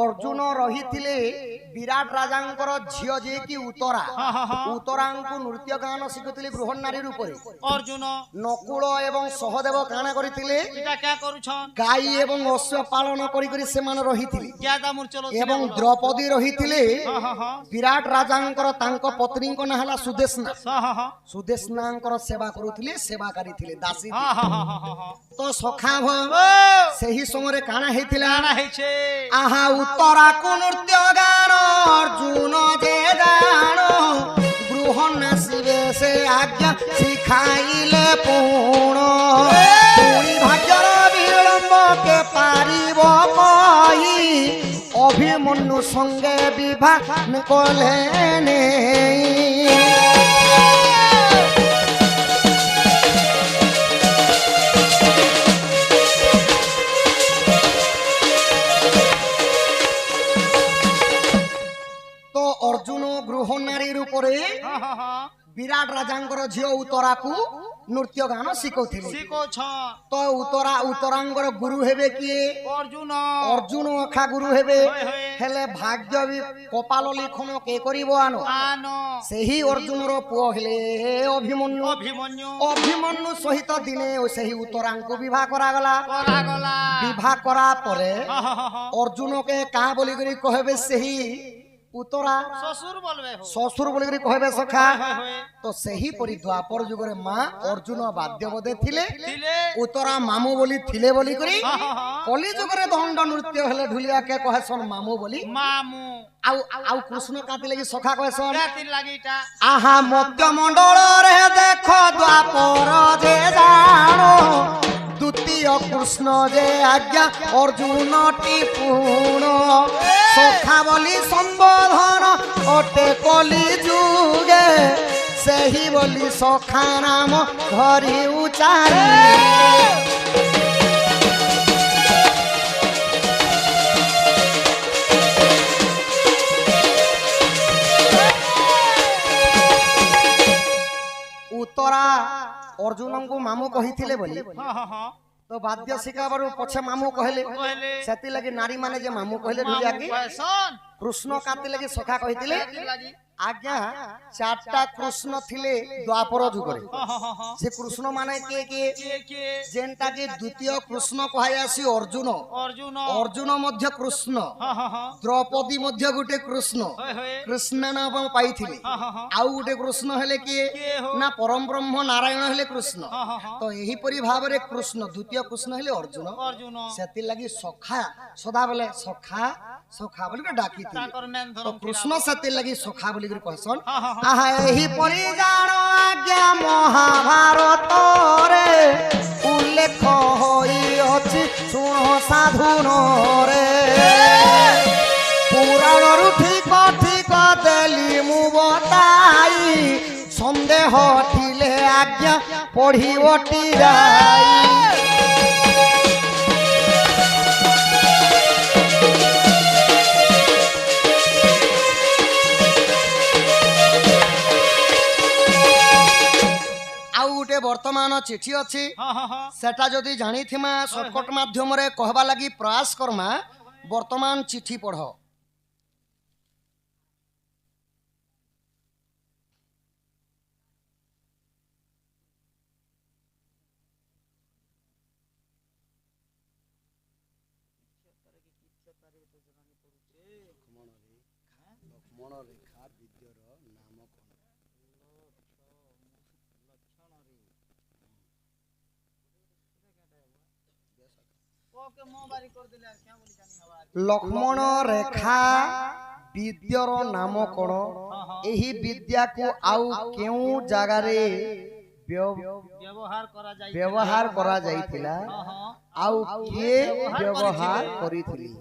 ଅର୍ଜୁନ ରହିଥିଲେ ବିରାଟ ରାଜାଙ୍କର ଝିଅ ଯିଏକି ଉତ୍ତରାଙ୍କୁ ନୃତ୍ୟ ଗାନ ଶିଖୁଥିଲେ ଗୃହ ନାରୀ ରୂପରେ ଅର୍ଜୁନ ନକୁଳ ଏବଂ ସହଦେବ କାଣା କରିଥିଲେ ଗାଈ ଏବଂ ଅଶ୍ଵ ପାଳନ କରି ସେମାନେ ରହିଥିଲେ ଏବଂ ଦ୍ରୌପଦୀ ରହିଥିଲେ ବିରାଟ ରାଜାଙ୍କର ତାଙ୍କ ପତ୍ନୀଙ୍କ ନାଁ ହେଲା ସୁଦେଶନାଙ୍କର ସେବା କରୁଥିଲେ ସେବାକାରୀ ଥିଲେ ଦାସୀ ତ ସଖା ସେହି ସମୟରେ କାଣା ହେଇଥିଲା ଆହା ଉତ୍ତରାକୁ ନୃତ୍ୟ ଗାନ ଅର୍ଜୁନ ଯେ ଜାଣ ଗୃହ ନାସିବେ ସେ ଆଜ୍ଞା ଶିଖାଇଲେ ପୁଣ ପୁଣି ଭାଗ୍ୟର ବିଳମ୍ବ କେ ପାରିବ କହି অভিমন্যু সঙ্গে বিবাহ কলে তো অর্জুন গৃহ নারীর উপরে বিরাট রাজাঙ্কর ঝিও উত্তরাকু নৃত্য গান শিখৌଥିଲେ তো উত্তরাঙ্গর গুরু হেবে কিয়ে অর্জুন অখা গুরু হেবে হেলে ভাগ্য বি কপাল লিখন কে করিব আনো সেই অর্জুনর পুଅ হেলে অভিমন্যু সহিত দিনে সেই উত্তরাঙ্গ বিবাহ করাগলা বিবাহ করা পরে অর্জুনকে কাহা বলি করি কহবে সেই उतरा শ্বশুর বলবে হো শ্বশুর বলি কহবে সখা হয়ে তো সেই পরি দ্বাপর যুগরে মা অর্জুন বাদ্য বদে থিলে দিলে উতরা মামু বলি থিলে বলি করি হ্যাঁ। কলি যুগরে দণ্ড নৃত্য হলে ঢুলিয়া কে কহেছন মামু বলি মামু আউ আউ কৃষ্ণ কাতি লাগি সখা কহেছন রাতির লাগিটা আহা মধ্য মণ্ডল রে দেখ দ্বাপর যে জানো দ্বিতীয় কৃষ্ণ যে আজ্ঞা অর্জুনটি পূর্ণ সখা বলি সম্বোধন অটে কলি যুগে ସେହି ବୋଲି ସଖା ନାମ ଧରି ଉଚାରି ଉତ୍ତରା ଅର୍ଜୁନଙ୍କୁ ମାମୁ କହିଥିଲେ ବୋଲି ହଁ ହଁ ହଁ ତ ବାଦ୍ୟ ଶିଖାବାରୁ ପଛେ ମାମୁ କହିଲେ କହିଲେ ସେଥିଲାଗି ନାରୀ ମାନେ ଯେ ମାମୁ କହିଲେ ଢୁଲିଆକି ବୟସନ କୃଷ୍ଣ କାତି ଲାଗି ସଖା କହିଥିଲେ ରାତିର ଲାଗି ଆଜ୍ଞା ଚାରିଟା କୃଷ୍ଣ ଥିଲେ ଦ୍ୱାପର ଯୁଗରେ ହଁ ହଁ ହଁ ସେ କୃଷ୍ଣ ମାନେ କିଏ କିଏ କିଏ କିଏ ଯେନ୍ଟା କି ଦ୍ୱିତୀୟ କୃଷ୍ଣ କୁହାଯାସି ଅର୍ଜୁନ ଅର୍ଜୁନ ଅର୍ଜୁନ ମଧ୍ୟ କୃଷ୍ଣ ହଁ ହଁ ହଁ ଦ୍ରୌପଦୀ ମଧ୍ୟ ଗୋଟେ କୃଷ୍ଣ ହଏ ହଏ କୃଷ୍ଣ ନାମ ପାଇଥିଲେ ହଁ ହଁ ହଁ ଆଉ ଗୋଟେ କୃଷ୍ଣ ହେଲେ କିଏ କିଏ ହୋ ନା ପରମ ବ୍ରହ୍ମ ନାରାୟଣ ହେଲେ କୃଷ୍ଣ ହଁ ହଁ ହଁ ତ ଏହିପରି ଭାବରେ କୃଷ୍ଣ ଦ୍ୱିତୀୟ କୃଷ୍ଣ ହେଲେ ଅର୍ଜୁନ ଅର୍ଜୁନ ସେଥିଲାଗି ସଖା ସଦାବେଳେ ସଖା ସଖା ବୋଲି ଡାକିଥିଲେ ତାଙ୍କର ମେନ୍ ତ ଧରମ କୃଷ୍ଣ ସେଥିଲାଗି ସଖା ବୋଲି କହିସନ୍ ହଁ ହଁ ହଁ ଆହା ଏହିପରି ଜାଣ ଆଜ୍ଞା ମହାଭାରତରେ ଉଲ୍ଲେଖ ହୋଇଅଛି ଶୁଣ ସାଧୁନରେ ପୁରାଣରୁ ଠିକ ଠିକ ଦେଲି ମୁଁ ବତାଇ ସନ୍ଦେହ ଥିଲେ ଆଜ୍ଞା ପଢିବଟି ଯାଇ ଆଉ ଗୋଟେ ବର୍ତ୍ତମାନ ଚିଠି ଅଛି ହଁ ହଁ ହଁ ସେଟା ଯଦି ଜାଣିଥିମା ସର୍ଟକଟ ମାଧ୍ୟମରେ କହିବା ଲାଗି ପ୍ରୟାସ କରମା ବର୍ତ୍ତମାନ ଚିଠି ପଢ ওকে মোবারি করে দিলে আর কেমন জানি হবা লক্ষ্মণ রেখা বিদ্যার নাম কোন ଏହି ବିଦ୍ୟାକୁ ଆଉ କେଉଁ ଜାଗାରେ ব্যবহার করা যায় ବ୍ୟବହାର କରାଯାଇଥିଲା ହଁ ହଁ ଆଉ କିଏ ବ୍ୟବହାର କରିଥିଲି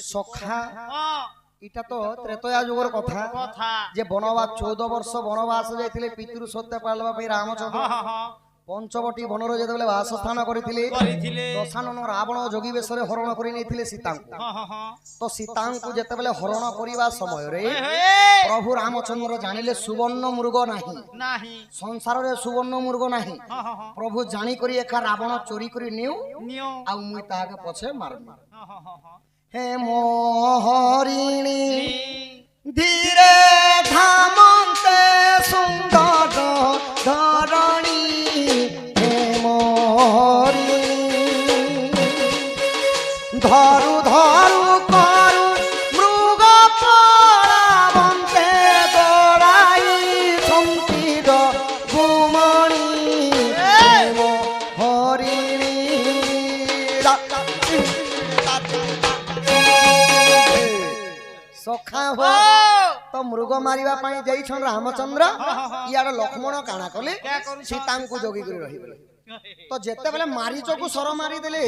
ସଖା ହଁ এটা তো ত্রেতয়া যুগের কথা কথা যে বনবাস 14 ବର୍ଷ বনবাস ଯାଇଥିଲେ ପିତୃ ସତ୍ୟ ପାଳିବା ପାଇଁ ରାମଚନ୍ଦ୍ର ହଁ ହଁ ହଁ ପଞ୍ଚବଟୀ ବନରେ ଯେତେବେଳେ ବାସସ୍ଥାନ କରିଥିଲେ କରିଥିଲେ ଦଶାନନ ରାବଣ ଯୋଗୀ ବେଶରେ ହରଣ କରି ନେଇଥିଲେ ସୀତାଙ୍କୁ ହଁ ହଁ ହଁ ତ ସୀତାଙ୍କୁ ଯେତେବେଳେ ହରଣ କରିବା ସମୟରେ ପ୍ରଭୁ ରାମଚନ୍ଦ୍ର ଜାଣିଲେ ସୁବର୍ଣ୍ଣ ମୃଗ ନାହିଁ ନାହିଁ ସଂସାରରେ ସୁବର୍ଣ୍ଣ ମୃଗ ନାହିଁ ହଁ ହଁ ହଁ ପ୍ରଭୁ ଜାଣିକରି ଏକା ରାବଣ ଚୋରି କରି ନେଉ নিও ଆଉ ମୁଇଁ ତାହାକେ ପଛେ ମାରମି ହଁ ହଁ ହଁ ହଁ ହେ ମୋହରିଣୀ ଧୀରେ ଧାମନ୍ତେ ସୁନ୍ଦର ଧରଣୀ ହେ ମୋହରିଣୀ ଧରୁ ଧରୁ କରୁ ମୃଗ ପଳାବନ୍ତେ ଦଳାଇ ସନ୍ତିର ଗୁମଣି ହେ ମୋହରିଣୀ ସଖା ହୋ ତ ମୃଗ ମାରିବା ପାଇଁ ଯାଇଛନ୍ ରାମଚନ୍ଦ୍ର ଇଆଡେ ଲକ୍ଷ୍ମଣ କାଣା କଲେ ସୀତାଙ୍କୁ ଜଗି କରି ରହିଗଲେ ତ ଯେତେବେଳେ ମାରିଚକୁ ସର ମାରିଦେଲେ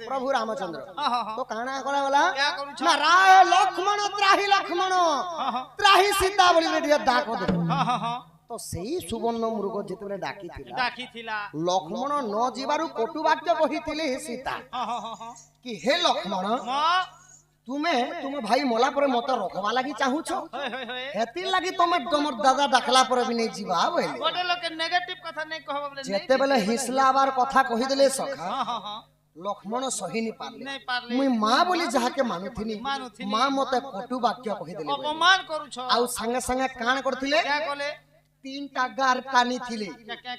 ପ୍ରଭୁ ରାମଚନ୍ଦ୍ର ତ କାଣା କରାଗଲା ନା ରାୟ ଲକ୍ଷ୍ମଣ ତ୍ରାହି ସୀତା ବୋଲି ଟିକେ ଡାକ ଦେଲେ ହଁ ହଁ ହଁ ତ ସେଇ ସୁବର୍ଣ୍ଣ ମୃଗ ଯେତେବେଳେ ଡାକିଥିଲା ডাকিছিলা ଲକ୍ଷ୍ମଣ ନ ଯିବାରୁ କଟୁ ବାକ୍ୟ କହିଥିଲେ ସୀତା ହଁ ହଁ ହଁ ହଁ କି ହେ ଲକ୍ଷ୍ମଣ ତୁମେ ତୁମ ଭାଇ ମଲା ପରେ ମତେ ରଖବା ଲାଗି ଚାହୁଁଛ হই হই হই ହେତିର୍ ଲାଗି ତମେ ତମର ଦାଦା ଡାକଲା ପରେ ବି ନେଇ ଯିବା ବୋଇଲେ গোটে লোকে নেগেটিভ কথা নাই কহব বলে নেই ଯେତେବେଳେ ହିସଲାବାର କଥା କହିଦେଲେ ସଖା হ্যাঁ হ্যাঁ হ্যাঁ ଲକ୍ଷ୍ମଣ ସହିନି ପାରିଲେ নাই পারলে ମୁଇଁ ମା ବୋଲି ଯାହାକେ ମାନୁଥିନି ମା ମତେ କଟୁ ବାକ୍ୟ କହିଦେଲେ ବୋଇଲେ। অপমান করুছ ଆଉ ସାଙ୍ଗେ ସାଙ୍ଗେ କାଣ କରିଥିଲେ क्या কলে তিনটা গার কানি থিলে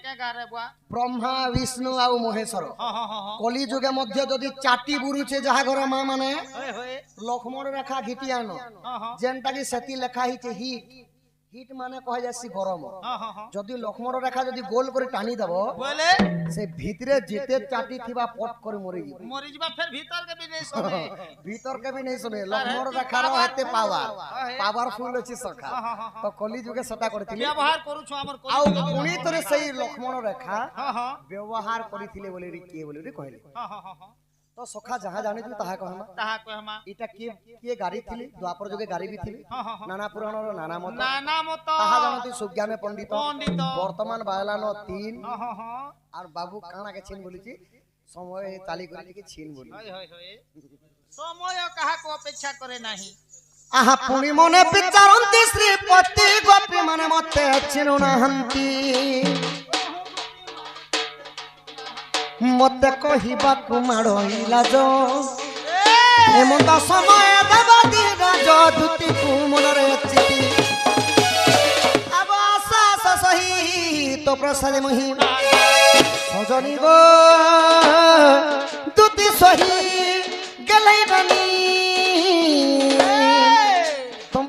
কে গারে বুয়া ব্রহ্মা বিষ্ণু আর মহেশ্বর হ কলি যুগে মধ্যে যদি চাটি বুরুছে যাহা ঘর মা মানে হয়ে হয়ে লক্ষ্মণ রেখা ঘিটি আনো হ যেনটা কি সেটি লেখা হইছে হিট হিট মানে কহে যাচ্ছি গরম হ যদি লক্ষ্মণ রেখা যদি গোল করে টানি দেব বলে সে ভিতরে যেতে চাটি থিবা পট করে মরে যাব মরি যবা ফের ভিতর কে বিনে শুনে ভিতর কে भी नहीं सुने लक्ष्मण रेखार हेते पावरफुल अछि सखा तो कली जुगे सता करथिले ব্যবহার করুছ আমার आउ पुणी तरे सही लक्ष्मण रेखा হ व्यवहार करिथिले बोले रे के बोले रे कहले হ तो सखा जहां जाने तू ताहा कहमा তাহা কহমা इटा के गाड़ी थिले द्वापर जुगे गाड़ी भी थिले नाना पुराण नाना मत নানা মত ताहा जानती सुज्ञा में पंडित पंडित वर्तमान बायलानो 3 হ और बाबू काना के छिन बोली छी समय ताली करी के छिन बोली হয় হয় হয় সময় কাহাকে অপেক্ষা করে নাহি आहा पुणी मने विचारंती श्रीपति गोपी मने मते चिनु नाहंती मते कहिबा कुमार इलाज एमंता समय देवा दी राज दुति कु मनरे चिति अब आशा सही तो प्रसाद मही सजनी गो दुति सही गेलै बनी